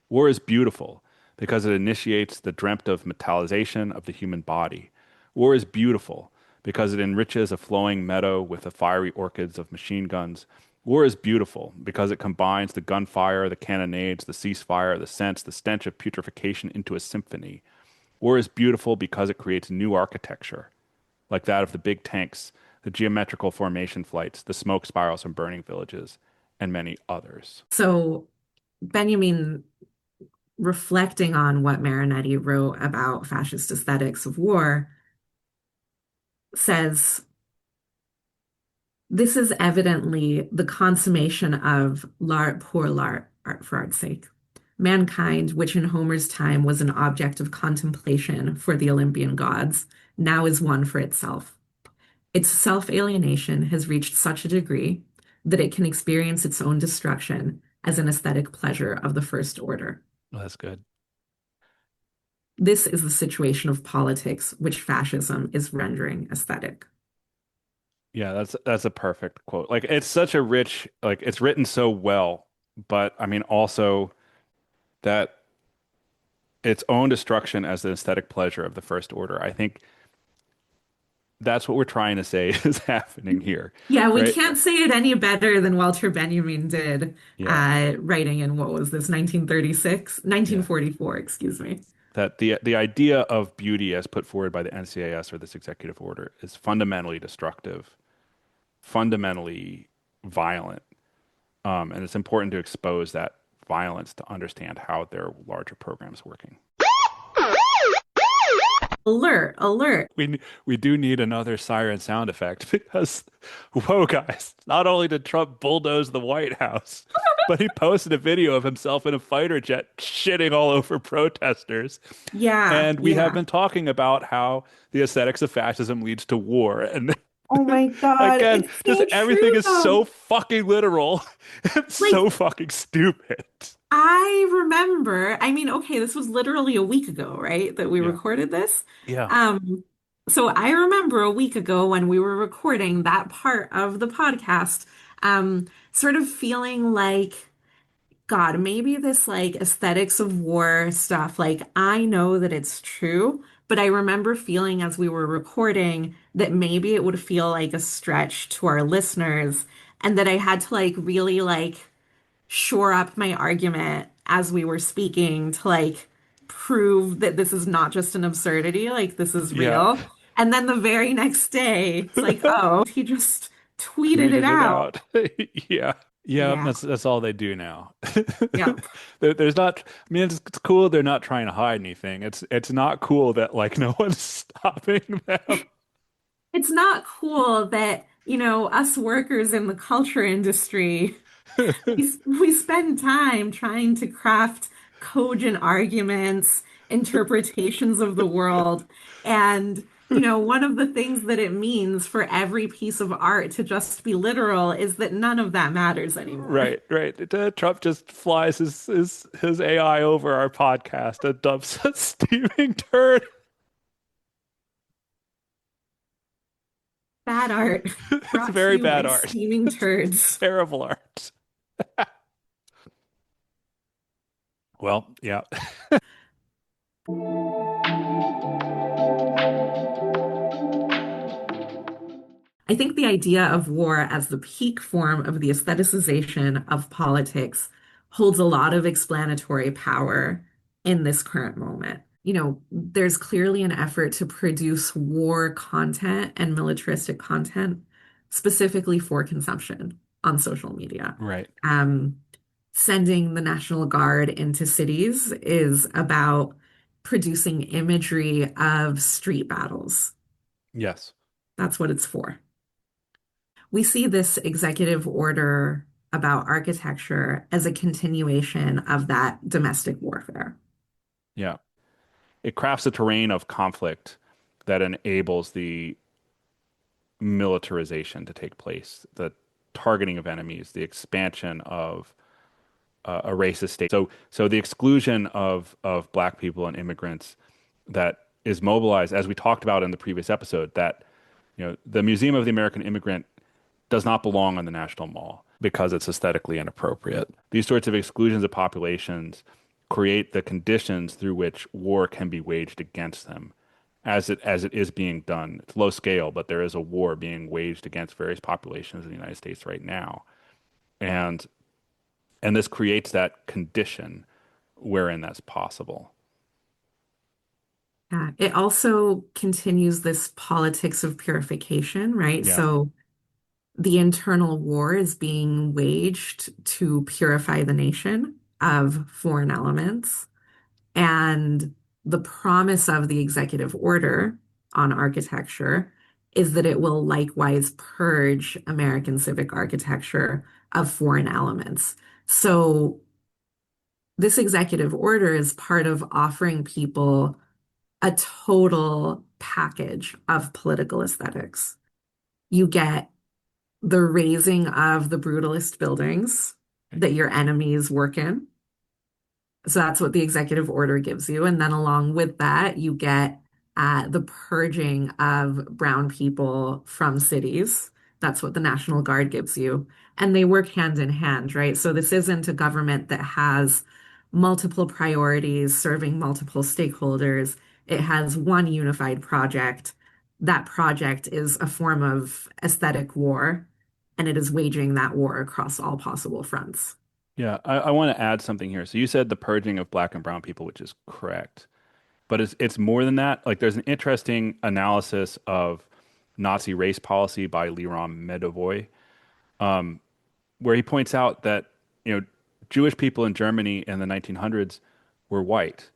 War is beautiful because it initiates the dreamt of metallization of the human body. War is beautiful because it enriches a flowing meadow with the fiery orchids of machine guns. War is beautiful because it combines the gunfire, the cannonades, the ceasefire, the sense, the stench of putrefaction into a symphony. War is beautiful because it creates new architecture, like that of the big tanks, the geometrical formation flights, the smoke spirals from burning villages, and many others. So Benjamin, reflecting on what Marinetti wrote about fascist aesthetics of war, says this is evidently the consummation of l'art pour l'art, art for art's sake. Mankind, which in Homer's time was an object of contemplation for the Olympian gods, now is one for itself. Its self-alienation has reached such a degree that it can experience its own destruction as an aesthetic pleasure of the first order. Well, that's good. This is the situation of politics which fascism is rendering aesthetic. Yeah, that's a perfect quote. Like it's such a rich, like it's written so well, but I mean also that its own destruction as the aesthetic pleasure of the first order. I think that's what we're trying to say is happening here. Yeah, we right? can't say it any better than Walter Benjamin did, writing in what was this, 1936? 1944, excuse me. That the idea of beauty as put forward by the NCIS or this executive order is fundamentally destructive, fundamentally violent. And it's important to expose that violence to understand how their larger program's working. Alert, alert. We do need another siren sound effect because, whoa, guys, not only did Trump bulldoze the White House, but he posted a video of himself in a fighter jet shitting all over protesters. Yeah. And we have been talking about how the aesthetics of fascism leads to war. And oh my God. again, it's so everything true, is so fucking literal. It's so fucking stupid. I remember, I mean, okay, this was literally a week ago, right? That we recorded this. Yeah. So I remember a week ago when we were recording that part of the podcast, sort of feeling like, God, maybe this like aesthetics of war stuff, like I know that it's true, but I remember feeling as we were recording that maybe it would feel like a stretch to our listeners and that I had to like really like shore up my argument as we were speaking to like prove that this is not just an absurdity, like this is real. And then the very next day, it's like, oh, he just tweeted it out. Yeah, that's all they do now. Yeah. There's not, I mean, it's cool they're not trying to hide anything. It's not cool that like no one's stopping them. It's not cool that, you know, us workers in the culture industry, we spend time trying to craft cogent arguments, interpretations of the world. And, you know, one of the things that it means for every piece of art to just be literal is that none of that matters anymore. Right. Trump just flies his AI over our podcast and dumps a steaming turd. Bad art. It's very bad art. Steaming turds. Terrible art. Well, yeah. I think the idea of war as the peak form of the aestheticization of politics holds a lot of explanatory power in this current moment. You know, there's clearly an effort to produce war content and militaristic content specifically for consumption on social media. Right. Sending the National Guard into cities is about producing imagery of street battles. Yes. That's what it's for. We see this executive order about architecture as a continuation of that domestic warfare. Yeah. It crafts a terrain of conflict that enables the militarization to take place, the targeting of enemies, the expansion of a racist state. So the exclusion of Black people and immigrants that is mobilized, as we talked about in the previous episode, that The Museum of the American Immigrant does not belong on the National Mall because it's aesthetically inappropriate. These sorts of exclusions of populations create the conditions through which war can be waged against them, as it is being done. It's low scale, but there is a war being waged against various populations in the United States right now. And and this creates that condition wherein that's possible. Yeah. It also continues this politics of purification, right? Yeah. So the internal war is being waged to purify the nation of foreign elements. And the promise of the executive order on architecture is that it will likewise purge American civic architecture of foreign elements. So this executive order is part of offering people a total package of political aesthetics. You get the raising of the brutalist buildings that your enemies work in. So that's what the executive order gives you. And then along with that, you get the purging of brown people from cities. That's what the National Guard gives you. And they work hand in hand, right? So this isn't a government that has multiple priorities serving multiple stakeholders. It has one unified project. That project is a form of aesthetic war, and it is waging that war across all possible fronts. Yeah, I want to add something here. So you said the purging of black and brown people, which is correct. But it's more than that. Like there's an interesting analysis of Nazi race policy by Liram Medovoy, where he points out that, Jewish people in Germany in the 1900s were white,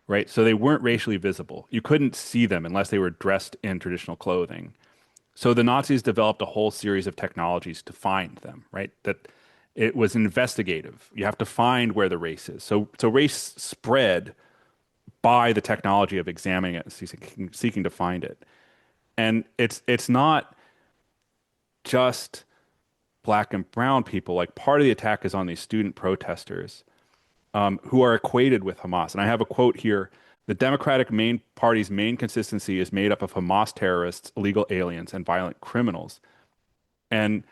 right? So they weren't racially visible. You couldn't see them unless they were dressed in traditional clothing. So the Nazis developed a whole series of technologies to find them, right? That it was investigative. You have to find where the race is. So race spread by the technology of examining it and seeking to find it. And it's not just black and brown people. Like part of the attack is on these student protesters who are equated with Hamas. And I have a quote here. The Democratic Party's main consistency is made up of Hamas terrorists, illegal aliens, and violent criminals. And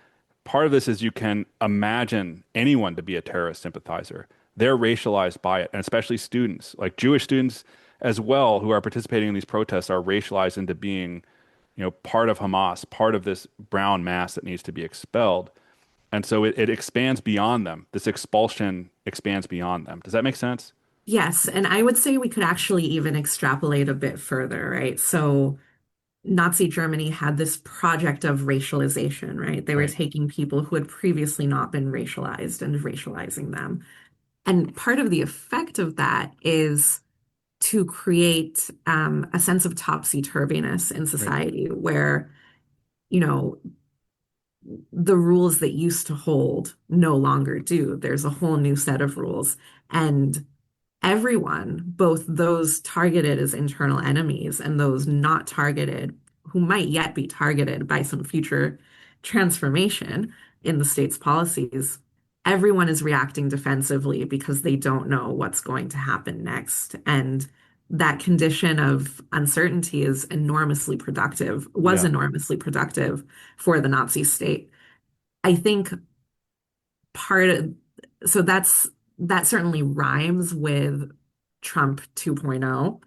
part of this is you can imagine anyone to be a terrorist sympathizer. They're racialized by it, and especially students, like Jewish students as well, who are participating in these protests, are racialized into being, part of Hamas, part of this brown mass that needs to be expelled. And so it expands beyond them. This expulsion expands beyond them. Does that make sense? Yes, and I would say we could actually even extrapolate a bit further, right? So Nazi Germany had this project of racialization, right? They were Right. taking people who had previously not been racialized and racializing them. And part of the effect of that is to create a sense of topsy-turviness in Right. society where, you know, the rules that used to hold no longer do. There's a whole new set of rules. And everyone, both those targeted as internal enemies and those not targeted, who might yet be targeted by some future transformation in the state's policies, everyone is reacting defensively because they don't know what's going to happen next. And that condition of uncertainty is enormously productive, was Yeah. enormously productive for the Nazi state. I think part of, so that certainly rhymes with Trump 2.0,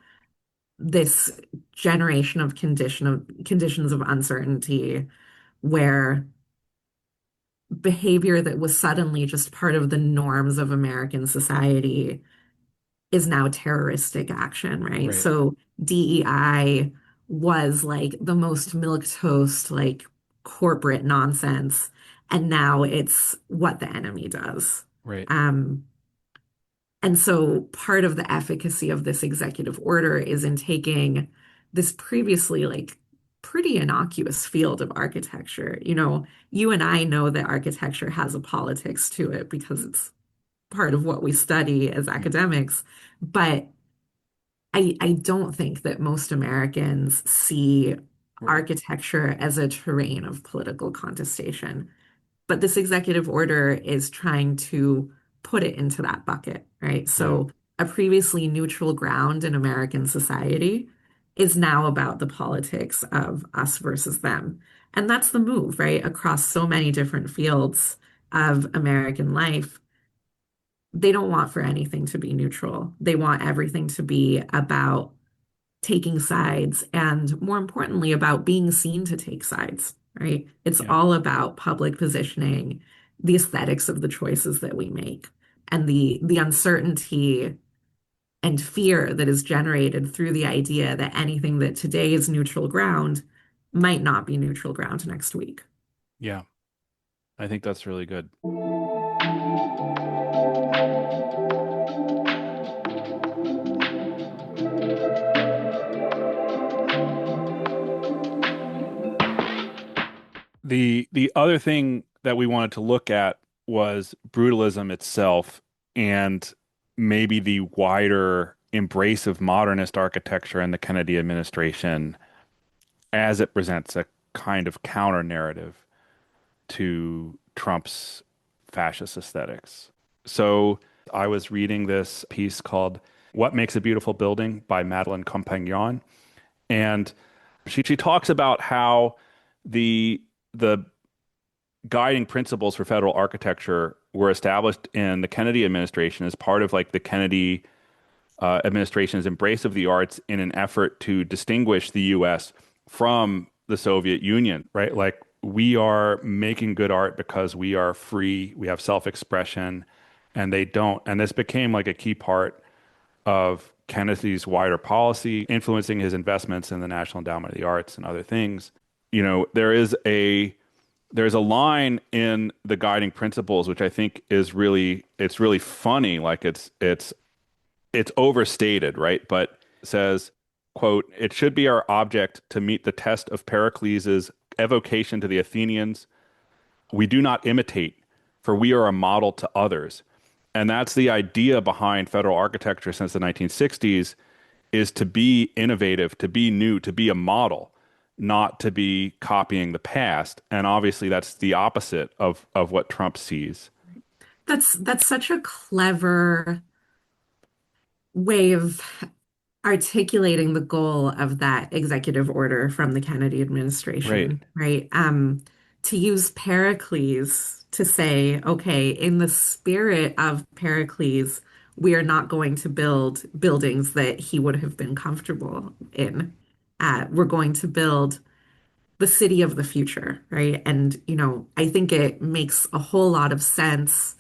this generation of conditions of uncertainty where behavior that was suddenly just part of the norms of American society is now terroristic action, right? Right. So DEI was like the most milquetoast, like corporate nonsense, and now it's what the enemy does. Right. And so part of the efficacy of this executive order is in taking this previously like pretty innocuous field of architecture. You know, you and I know that architecture has a politics to it because it's part of what we study as academics. But I don't think that most Americans see Right. architecture as a terrain of political contestation. But this executive order is trying to put it into that bucket, right? Yeah. So a previously neutral ground in American society is now about the politics of us versus them. And that's the move, right? Across so many different fields of American life. They don't want for anything to be neutral. They want everything to be about taking sides and, more importantly, about being seen to take sides, right? It's Yeah. all about public positioning, the aesthetics of the choices that we make, and the uncertainty and fear that is generated through the idea that anything that today is neutral ground might not be neutral ground next week. Yeah. I think that's really good. The other thing that we wanted to look at was brutalism itself and maybe the wider embrace of modernist architecture in the Kennedy administration as it presents a kind of counter narrative to Trump's fascist aesthetics. So I was reading this piece called What Makes a Beautiful Building by Madeleine Compagnon, and she talks about how the guiding principles for federal architecture were established in the Kennedy administration as part of like the Kennedy administration's embrace of the arts in an effort to distinguish the U.S. from the Soviet Union, right? Like we are making good art because we are free, we have self-expression, and they don't. And this became like a key part of Kennedy's wider policy, influencing his investments in the National Endowment of the Arts and other things. You know, there's a line in the guiding principles which I think is really funny. Like it's overstated, right? But it says, quote, "It should be our object to meet the test of Pericles' evocation to the Athenians. We do not imitate, for we are a model to others." And that's the idea behind federal architecture since the 1960s, is to be innovative, to be new, to be a model, not to be copying the past. And obviously that's the opposite of what Trump sees. That's such a clever way of articulating the goal of that executive order from the Kennedy Right. administration, right? To use Pericles to say, okay, in the spirit of Pericles, we are not going to build buildings that he would have been comfortable in. We're going to build the city of the future, right? And, I think it makes a whole lot of sense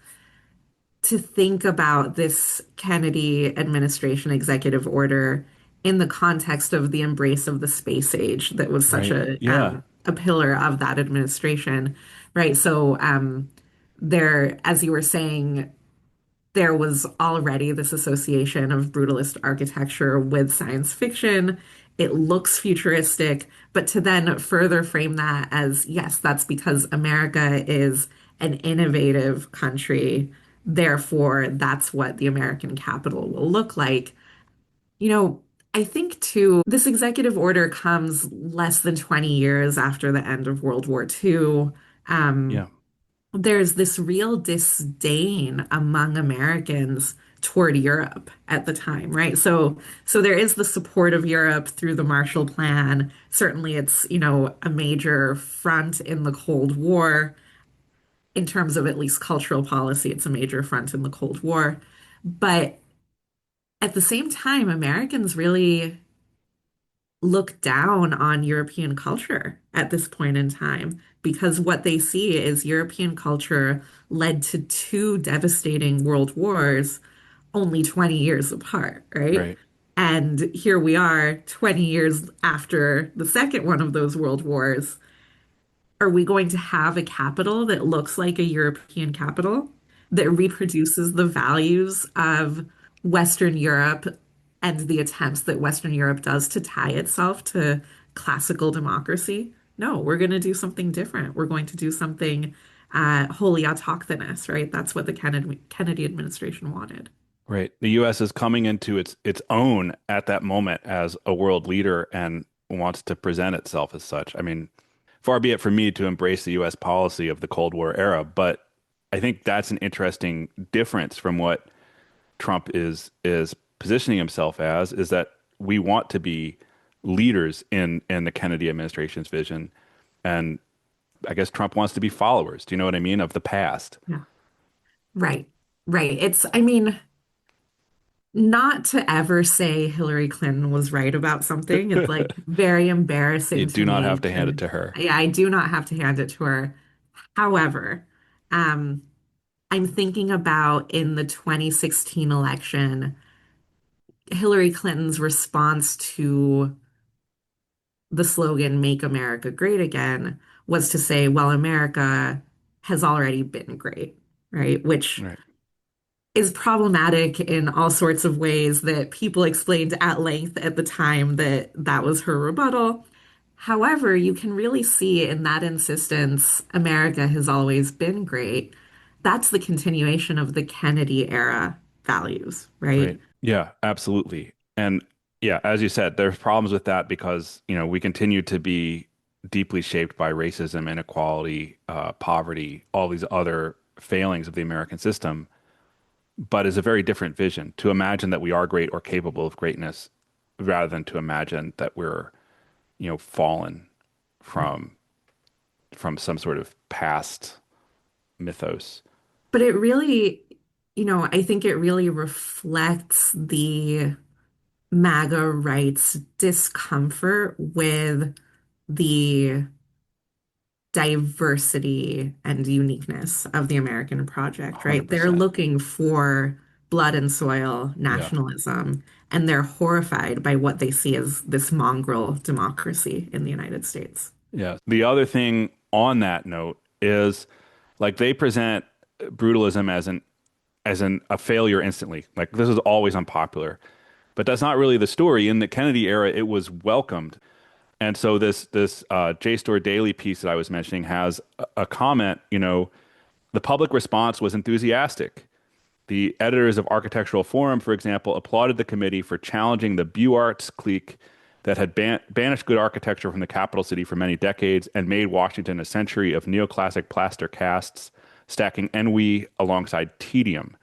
to think about this Kennedy administration executive order in the context of the embrace of the space age that was such Right. Yeah. a pillar of that administration, right? So there, as you were saying, there was already this association of brutalist architecture with science fiction. It looks futuristic, but to then further frame that as, yes, that's because America is an innovative country. Therefore, that's what the American Capitol will look like. I think too, this executive order comes less than 20 years after the end of World War II. Yeah. There's this real disdain among Americans toward Europe at the time, right? So there is the support of Europe through the Marshall Plan. Certainly it's, a major front in the Cold War. In terms of at least cultural policy, it's a major front in the Cold War. But at the same time, Americans really look down on European culture at this point in time because what they see is European culture led to two devastating world wars only 20 years apart, right? Right. And here we are 20 years after the second one of those world wars. Are we going to have a capital that looks like a European capital that reproduces the values of Western Europe and the attempts that Western Europe does to tie itself to classical democracy? No, we're going to do something different. We're going to do something wholly autochthonous, right? That's what the Kennedy administration wanted. Right. The U.S. is coming into its own at that moment as a world leader and wants to present itself as such. I mean, far be it for me to embrace the U.S. policy of the Cold War era, but I think that's an interesting difference from what Trump is positioning himself as, is that we want to be leaders in the Kennedy administration's vision. And I guess Trump wants to be followers. Do you know what I mean? Of the past. Yeah. Right. Right. I mean, not to ever say Hillary Clinton was right about something. It's like very You embarrassing to do not me have to hand it to, to her. yeah, I do not have to hand it to her. However, um, I'm thinking about in the 2016 election, Hillary Clinton's response to the slogan, Make America Great Again, was to say, well, America has already been great, right? Which Right. is problematic in all sorts of ways that people explained at length at the time that that was her rebuttal. However, you can really see in that insistence, America has always been great. That's the continuation of the Kennedy era values, right? Right. Yeah, absolutely. And yeah, as you said, there's problems with that because, we continue to be deeply shaped by racism, inequality, poverty, all these other failings of the American system. But is a very different vision to imagine that we are great or capable of greatness rather than to imagine that we're, fallen from some sort of past mythos. But it really, I think it really reflects the MAGA right's discomfort with the diversity and uniqueness of the American project, right? They're 100%. looking for blood and soil Yeah. nationalism, and they're horrified by what they see as this mongrel democracy in the United States. Yeah. The other thing on that note is like they present brutalism as a failure instantly. Like this is always unpopular. But that's not really the story. In the Kennedy era, it was welcomed. And so this JSTOR Daily piece that I was mentioning has a comment, the public response was enthusiastic. The editors of Architectural Forum, for example, applauded the committee for challenging the Buarts clique that had banished good architecture from the capital city for many decades and made Washington a century of neoclassic plaster casts, stacking ennui alongside tedium.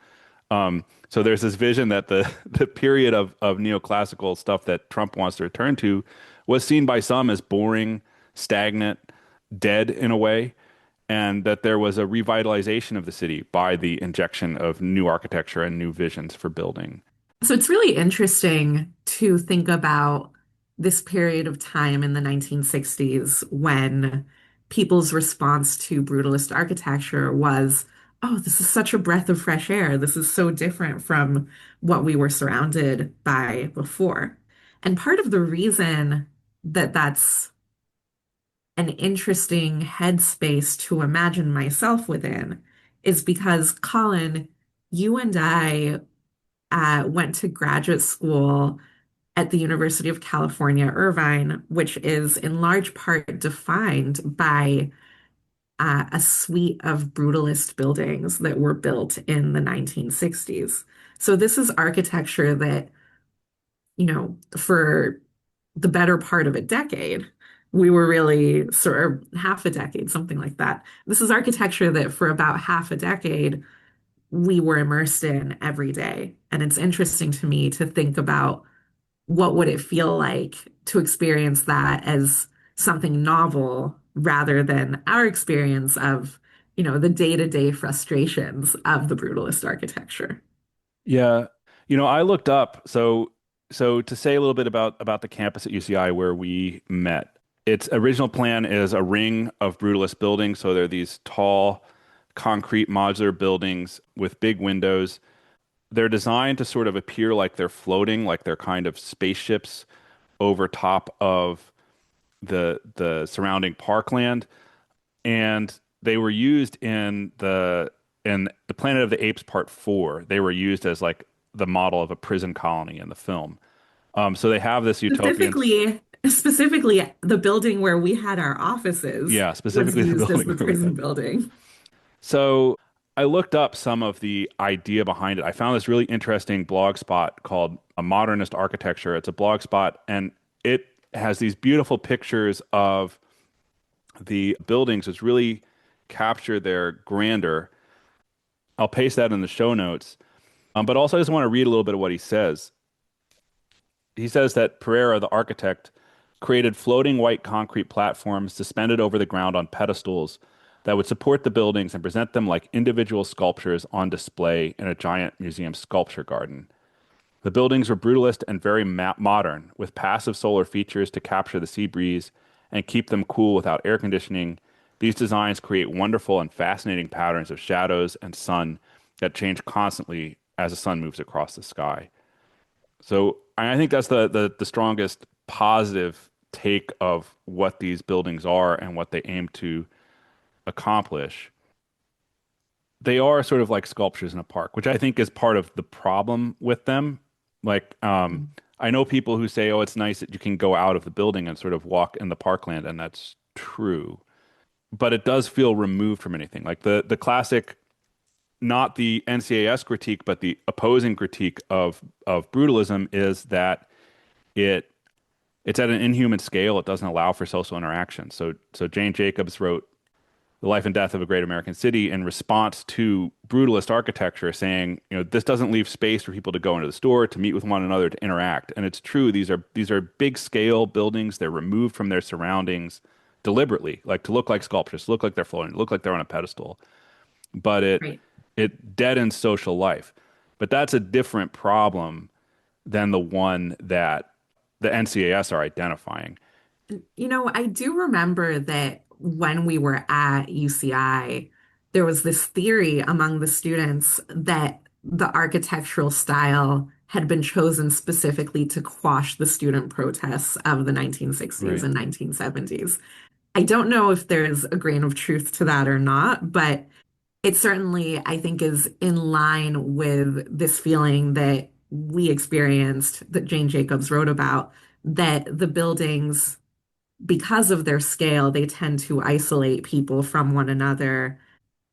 So there's this vision that the period of neoclassical stuff that Trump wants to return to was seen by some as boring, stagnant, dead in a way, and that there was a revitalization of the city by the injection of new architecture and new visions for building. So it's really interesting to think about this period of time in the 1960s when people's response to brutalist architecture was, oh, this is such a breath of fresh air. This is so different from what we were surrounded by before. And part of the reason that that's an interesting headspace to imagine myself within is because, Colin, you and I went to graduate school at the University of California, Irvine, which is in large part defined by a suite of brutalist buildings that were built in the 1960s. So this is architecture that, for the better part of a decade, we were really sort of half a decade, something like that. This is architecture that for about half a decade, we were immersed in every day. And it's interesting to me to think about what would it feel like to experience that as something novel rather than our experience of, the day-to-day frustrations of the brutalist architecture. Yeah. I looked up, so to say a little bit about the campus at UCI where we met. Its original plan is a ring of brutalist buildings. So there are these tall concrete modular buildings with big windows. They're designed to sort of appear like they're floating, like they're kind of spaceships over top of the surrounding parkland. And they were used in the Planet of the Apes Part 4. They were used as like the model of a prison colony in the film. So they have this utopian. Specifically, the building where we had our offices Yeah, was specifically the used as building the where we prison had. building. So I looked up some of the idea behind it. I found this really interesting blog spot called A Modernist Architecture. It's a blog spot, and it has these beautiful pictures of the buildings, which really capture their grandeur. I'll paste that in the show notes. But also, I just want to read a little bit of what he says. He says that Pereira, the architect, created floating white concrete platforms suspended over the ground on pedestals that would support the buildings and present them like individual sculptures on display in a giant museum sculpture garden. The buildings were brutalist and very modern, with passive solar features to capture the sea breeze and keep them cool without air conditioning. These designs create wonderful and fascinating patterns of shadows and sun that change constantly as the sun moves across the sky. So I think that's the strongest positive take of what these buildings are and what they aim to accomplish. They are sort of like sculptures in a park, which I think is part of the problem with them. Like, I know people who say, oh, it's nice that you can go out of the building and sort of walk in the parkland, and that's true. But it does feel removed from anything. Like the classic, not the NCAS critique, but the opposing critique of brutalism is that it's at an inhuman scale. It doesn't allow for social interaction. So Jane Jacobs wrote The Life and Death of a Great American City in response to brutalist architecture, saying, this doesn't leave space for people to go into the store, to meet with one another, to interact. And it's true. These are big scale buildings. They're removed from their surroundings deliberately, like to look like sculptures, to look like they're floating, to look like they're on a pedestal. But it deadens social life. But that's a different problem than the one that the NCAS are identifying. I do remember that when we were at UCI, there was this theory among the students that the architectural style had been chosen specifically to quash the student protests of the 1960s and 1970s. I don't know if there's a grain of truth to that or not, but it certainly, I think, is in line with this feeling that we experienced, that Jane Jacobs wrote about, that the buildings, because of their scale, they tend to isolate people from one another,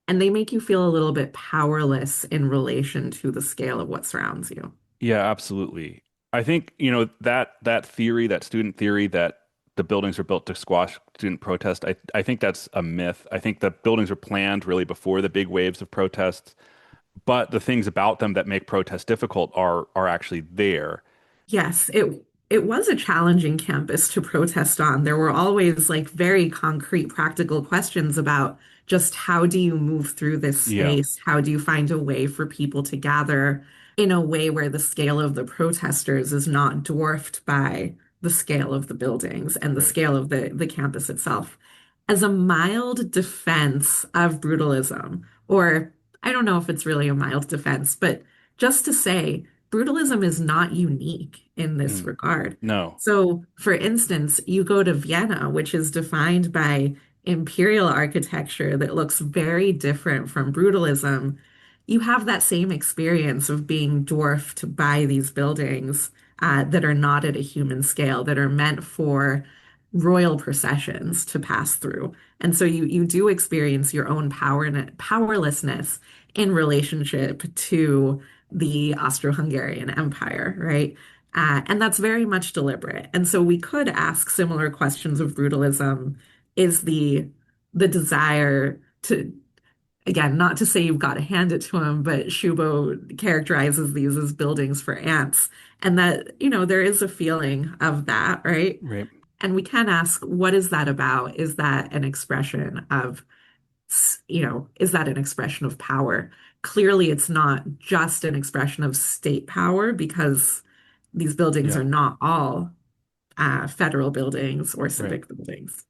and they make you feel a little bit powerless in relation to the scale of what surrounds you. Yeah, absolutely. I think, that theory, that student theory that the buildings were built to squash student protest, I think that's a myth. I think the buildings were planned really before the big waves of protests, but the things about them that make protest difficult are actually there. Yes, it was a challenging campus to protest on. There were always like very concrete, practical questions about just how do you move through this space? How do you find a way for people to gather in a way where the scale of the protesters is not dwarfed by the scale of the buildings and the scale of the campus itself? As a mild defense of brutalism, or I don't know if it's really a mild defense, but just to say, brutalism is not unique in this regard. No. So, for instance, you go to Vienna, which is defined by imperial architecture that looks very different from brutalism. You have that same experience of being dwarfed by these buildings that are not at a human scale, that are meant for royal processions to pass through. And so you do experience your own powerlessness in relationship to the Austro-Hungarian Empire, right? And that's very much deliberate. And so we could ask similar questions of brutalism. Is the desire to, again, not to say you've got to hand it to him, but Shubo characterizes these as buildings for ants. And that, there is a feeling of that, right? Right. And we can ask, what is that about? Is that an expression of, is that an expression of power? Clearly, it's not just an expression of state power, because these buildings are not all federal buildings or civic buildings.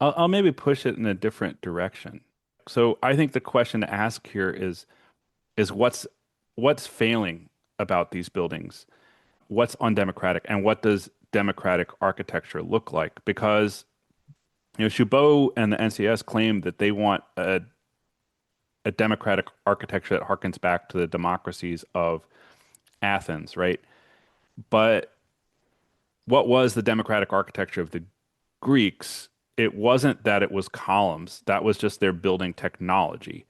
I'll maybe push it in a different direction. So I think the question to ask here is what's failing about these buildings? What's undemocratic, and what does democratic architecture look like? Because Chabot and the NCS claim that they want a democratic architecture that harkens back to the democracies of Athens, right? But what was the democratic architecture of the Greeks? It wasn't that it was columns. That was just their building technology.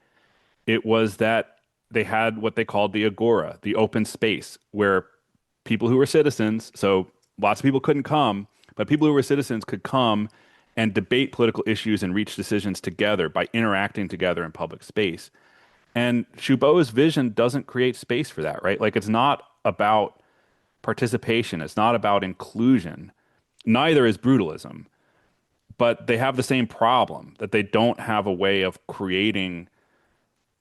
It was that they had what they called the agora, the open space, where people who were citizens, so lots of people couldn't come, but people who were citizens could come and debate political issues and reach decisions together by interacting together in public space. And Chubot's vision doesn't create space for that, right? Like, it's not about participation. It's not about inclusion. Neither is brutalism, but they have the same problem that they don't have a way of creating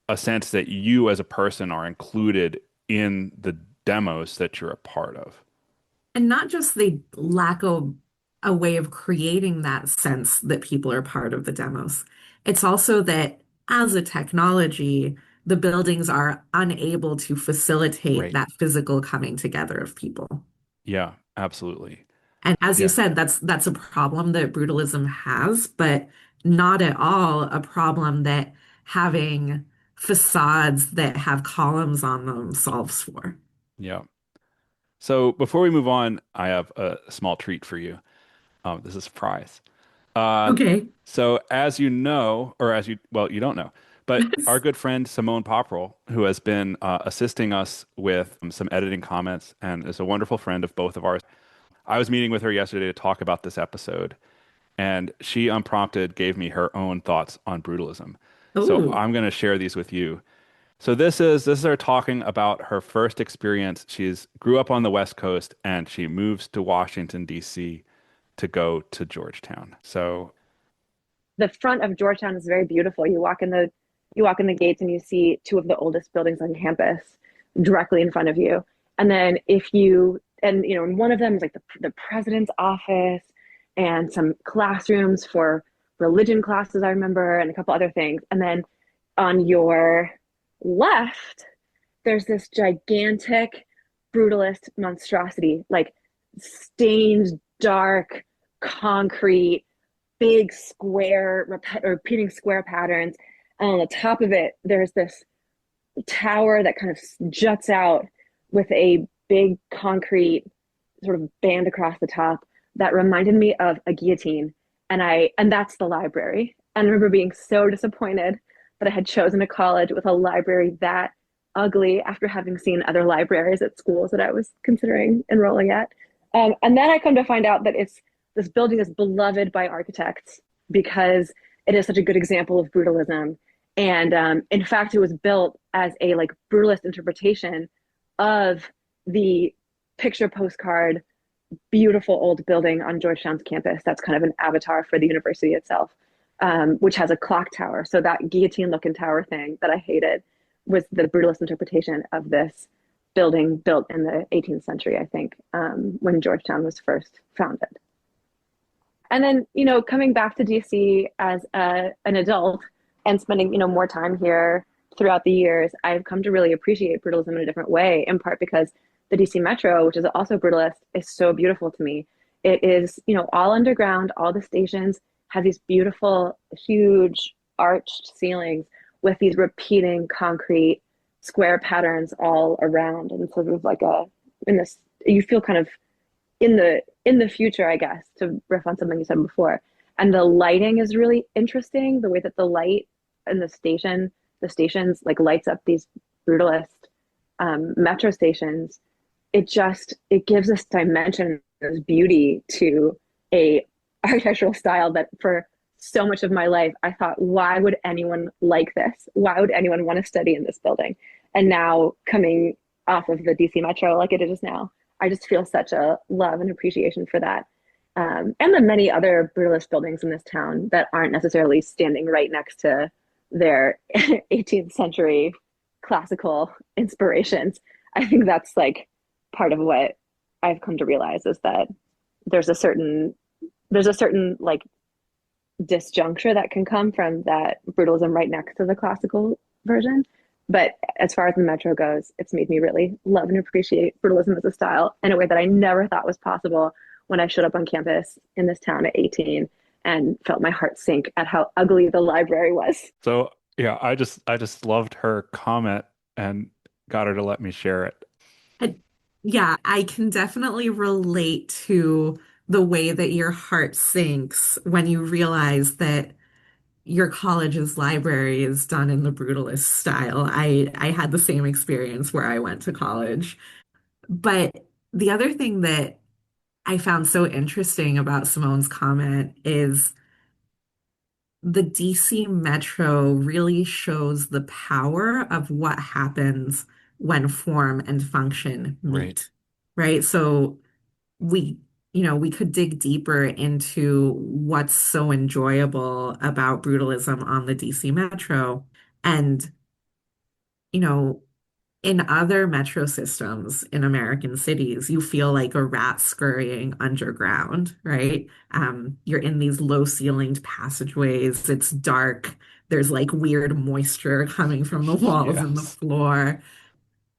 a sense that you as a person are included in the demos that you're a part of. And not just they lack a way of creating that sense that people are part of the demos. It's also that as a technology, the buildings are unable to facilitate Right. that physical coming together of people. Yeah, absolutely. And as you Yeah. said, that's a problem that brutalism has, but not at all a problem that having facades that have columns on them solves for. Yeah. So before we move on, I have a small treat for you. This is a surprise. Uh, Okay. so as you know, or as you, well, you don't know, but our good friend Simone Popperl, who has been assisting us with some editing comments and is a wonderful friend of both of ours. I was meeting with her yesterday to talk about this episode, and she unprompted gave me her own thoughts on brutalism. So Oh, I'm going to share these with you. So this is her talking about her first experience. She's grew up on the West Coast and she moves to Washington, D.C. to go to Georgetown. So The front of Georgetown is very beautiful. You walk in the gates and you see two of the oldest buildings on campus directly in front of you. And then and one of them is like the president's office and some classrooms for religion classes, I remember, and a couple other things. And then on your left, there's this gigantic brutalist monstrosity, like stained dark concrete, big square repeating square patterns. And on the top of it, there's this tower that kind of juts out with a big concrete sort of band across the top that reminded me of a guillotine. And that's the library. And I remember being so disappointed that I had chosen a college with a library that ugly after having seen other libraries at schools that I was considering enrolling at. And then I come to find out that this building is beloved by architects because it is such a good example of brutalism. And in fact, it was built as a like brutalist interpretation of the picture postcard, beautiful old building on Georgetown's campus. That's kind of an avatar for the university itself, which has a clock tower. So that guillotine looking tower thing that I hated was the brutalist interpretation of this building built in the 18th century, I think, when Georgetown was first founded. And then, coming back to DC as an adult and spending, more time here throughout the years, I've come to really appreciate brutalism in a different way, in part because the DC Metro, which is also brutalist, is so beautiful to me. It is, all underground, all the stations have these beautiful, huge arched ceilings with these repeating concrete square patterns all around. And sort of like you feel kind of in the future, I guess, to riff on something you said before. And the lighting is really interesting, the way that the light in the stations like lights up these brutalist metro stations. It gives this dimension, this beauty to a architectural style that for so much of my life, I thought, why would anyone like this? Why would anyone want to study in this building? And now coming off of the DC Metro like it is now, I just feel such a love and appreciation for that. And the many other brutalist buildings in this town that aren't necessarily standing right next to their 18th century classical inspirations. I think that's like part of what I've come to realize is that there's a certain like disjuncture that can come from that brutalism right next to the classical version. But as far as the Metro goes, it's made me really love and appreciate brutalism as a style in a way that I never thought was possible when I showed up on campus in this town at 18 and felt my heart sink at how ugly the library was. So yeah, I just loved her comment and got her to let me share it. Yeah, I can definitely relate to the way that your heart sinks when you realize that your college's library is done in the brutalist style. I had the same experience where I went to college. But the other thing that I found so interesting about Simone's comment is the DC Metro really shows the power of what happens when form and function Right. meet, right? So we we could dig deeper into what's so enjoyable about brutalism on the DC Metro. And, you know, in other metro systems in American cities, you feel like a rat scurrying underground, right? You're in these low-ceilinged passageways. It's dark. There's like weird moisture coming from the walls and the Yes. floor.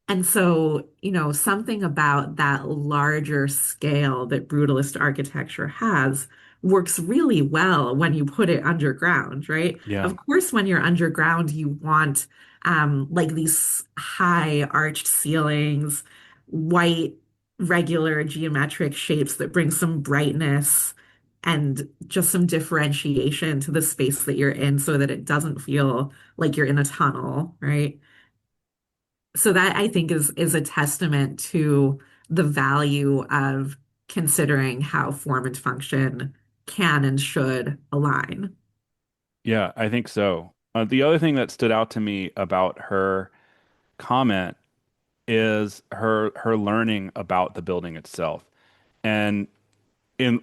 And so, something about that larger scale that brutalist architecture has works really well when you put it underground, right? Yeah. Of course, when you're underground, you want like these high arched ceilings, white, regular geometric shapes that bring some brightness and just some differentiation to the space that you're in so that it doesn't feel like you're in a tunnel, right? So that I think is a testament to the value of considering how form and function can and should align. Yeah, I think so. The other thing that stood out to me about her comment is her learning about the building itself. And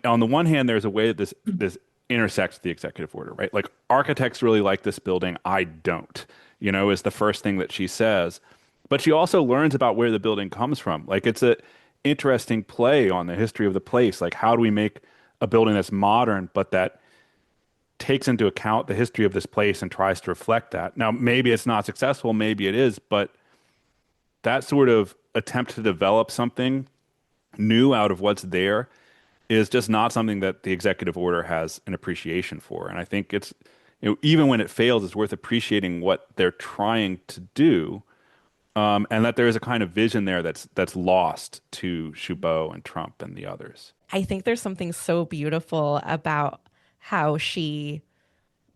on the one hand, there's a way that this intersects the executive order, right? Like architects really like this building. I don't, is the first thing that she says. But she also learns about where the building comes from. Like it's a interesting play on the history of the place. Like how do we make a building that's modern, but that takes into account the history of this place and tries to reflect that. Now, maybe it's not successful, maybe it is, but that sort of attempt to develop something new out of what's there is just not something that the executive order has an appreciation for. And I think it's, even when it fails, it's worth appreciating what they're trying to do, and that there is a kind of vision there that's lost to Chabot and Trump and the others. I think there's something so beautiful about how she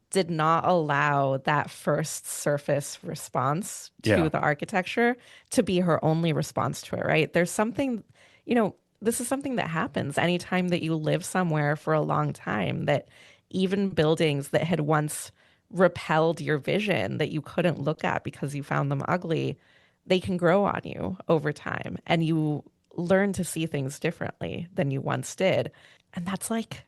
did not allow that first surface response Yeah. to the architecture to be her only response to it, right? There's something, this is something that happens anytime that you live somewhere for a long time, that even buildings that had once repelled your vision that you couldn't look at because you found them ugly, they can grow on you over time and you learn to see things differently than you once did. And that's like,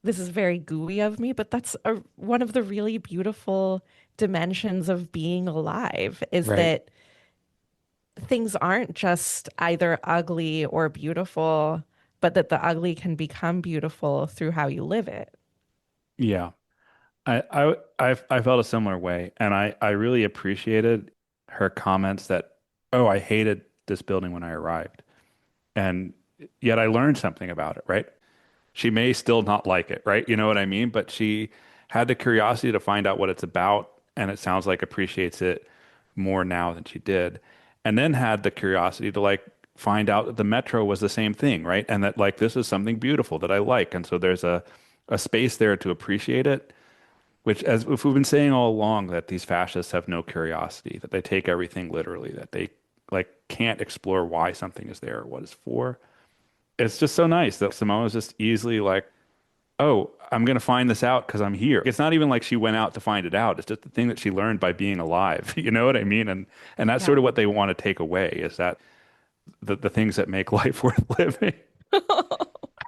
this is very gooey of me, but that's one of the really beautiful dimensions of being alive is Right. that things aren't just either ugly or beautiful, but that the ugly can become beautiful through how you live it. Yeah. I felt a similar way, and I really appreciated her comments that, oh, I hated this building when I arrived, and yet I learned something about it, right? She may still not like it, right? You know what I mean? But she had the curiosity to find out what it's about, and it sounds like appreciates it more now than she did. And then had the curiosity to like find out that the metro was the same thing, right? And that like this is something beautiful that I like. And so there's a space there to appreciate it, which as if we've been saying all along that these fascists have no curiosity, that they take everything literally, that they like can't explore why something is there or what it's for. It's just so nice that Simone is just easily like, oh, I'm going to find this out because I'm here. It's not even like she went out to find it out. It's just the thing that she learned by being alive. You know what I mean? And that's sort of what they want to take away is that the things that make life worth living.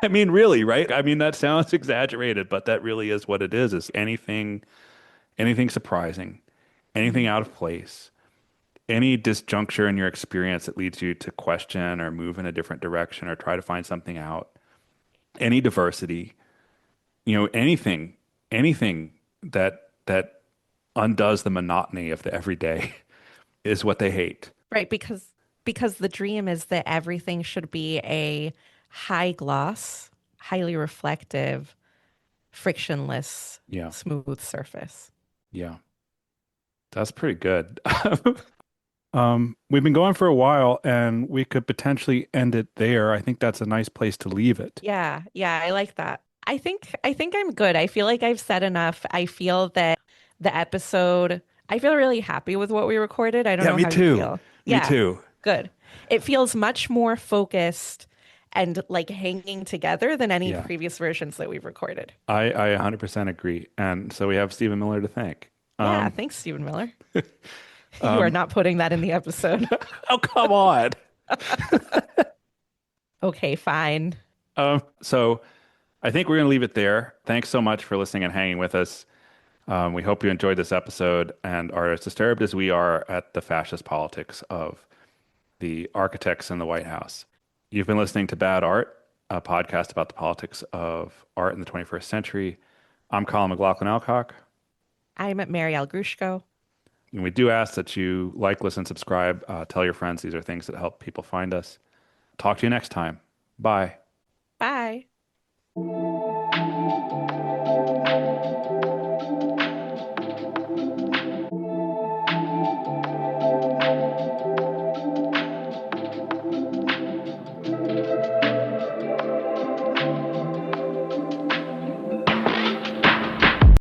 I mean, really, right? I mean, that sounds exaggerated, but that really is what it is anything surprising, anything out of place, any disjuncture in your experience that leads you to question or move in a different direction or try to find something out, any diversity, anything that undoes the monotony of the everyday is what they hate. Right, because the dream is that everything should be a high gloss, highly reflective, frictionless, Yeah. smooth surface. Yeah. That's pretty good. We've been going for a while and we could potentially end it there. I think that's a nice place to leave it. Yeah, I like that. I think I'm good. I feel like I've said enough. I feel that the episode, I feel really happy with what we recorded. I don't know me how too. you feel. Me too. Good. It feels much more focused and like hanging together than any previous versions that we've recorded. I 100% agree. And so we have Stephen Miller to thank. Yeah, thanks, Stephen Miller. You are not putting that in the episode. Oh, come on. Okay, fine. So I think we're going to leave it there. Thanks so much for listening and hanging with us. We hope you enjoyed this episode and are as disturbed as we are at the fascist politics of the architects in the White House. You've been listening to Bad Art, a podcast about the politics of art in the 21st century. I'm Colin McLaughlin-Alcock. I'm at Mary Al Grushko. And we do ask that you like, listen, subscribe, tell your friends. These are things that help people find us. Talk to you next time. Bye. Bye.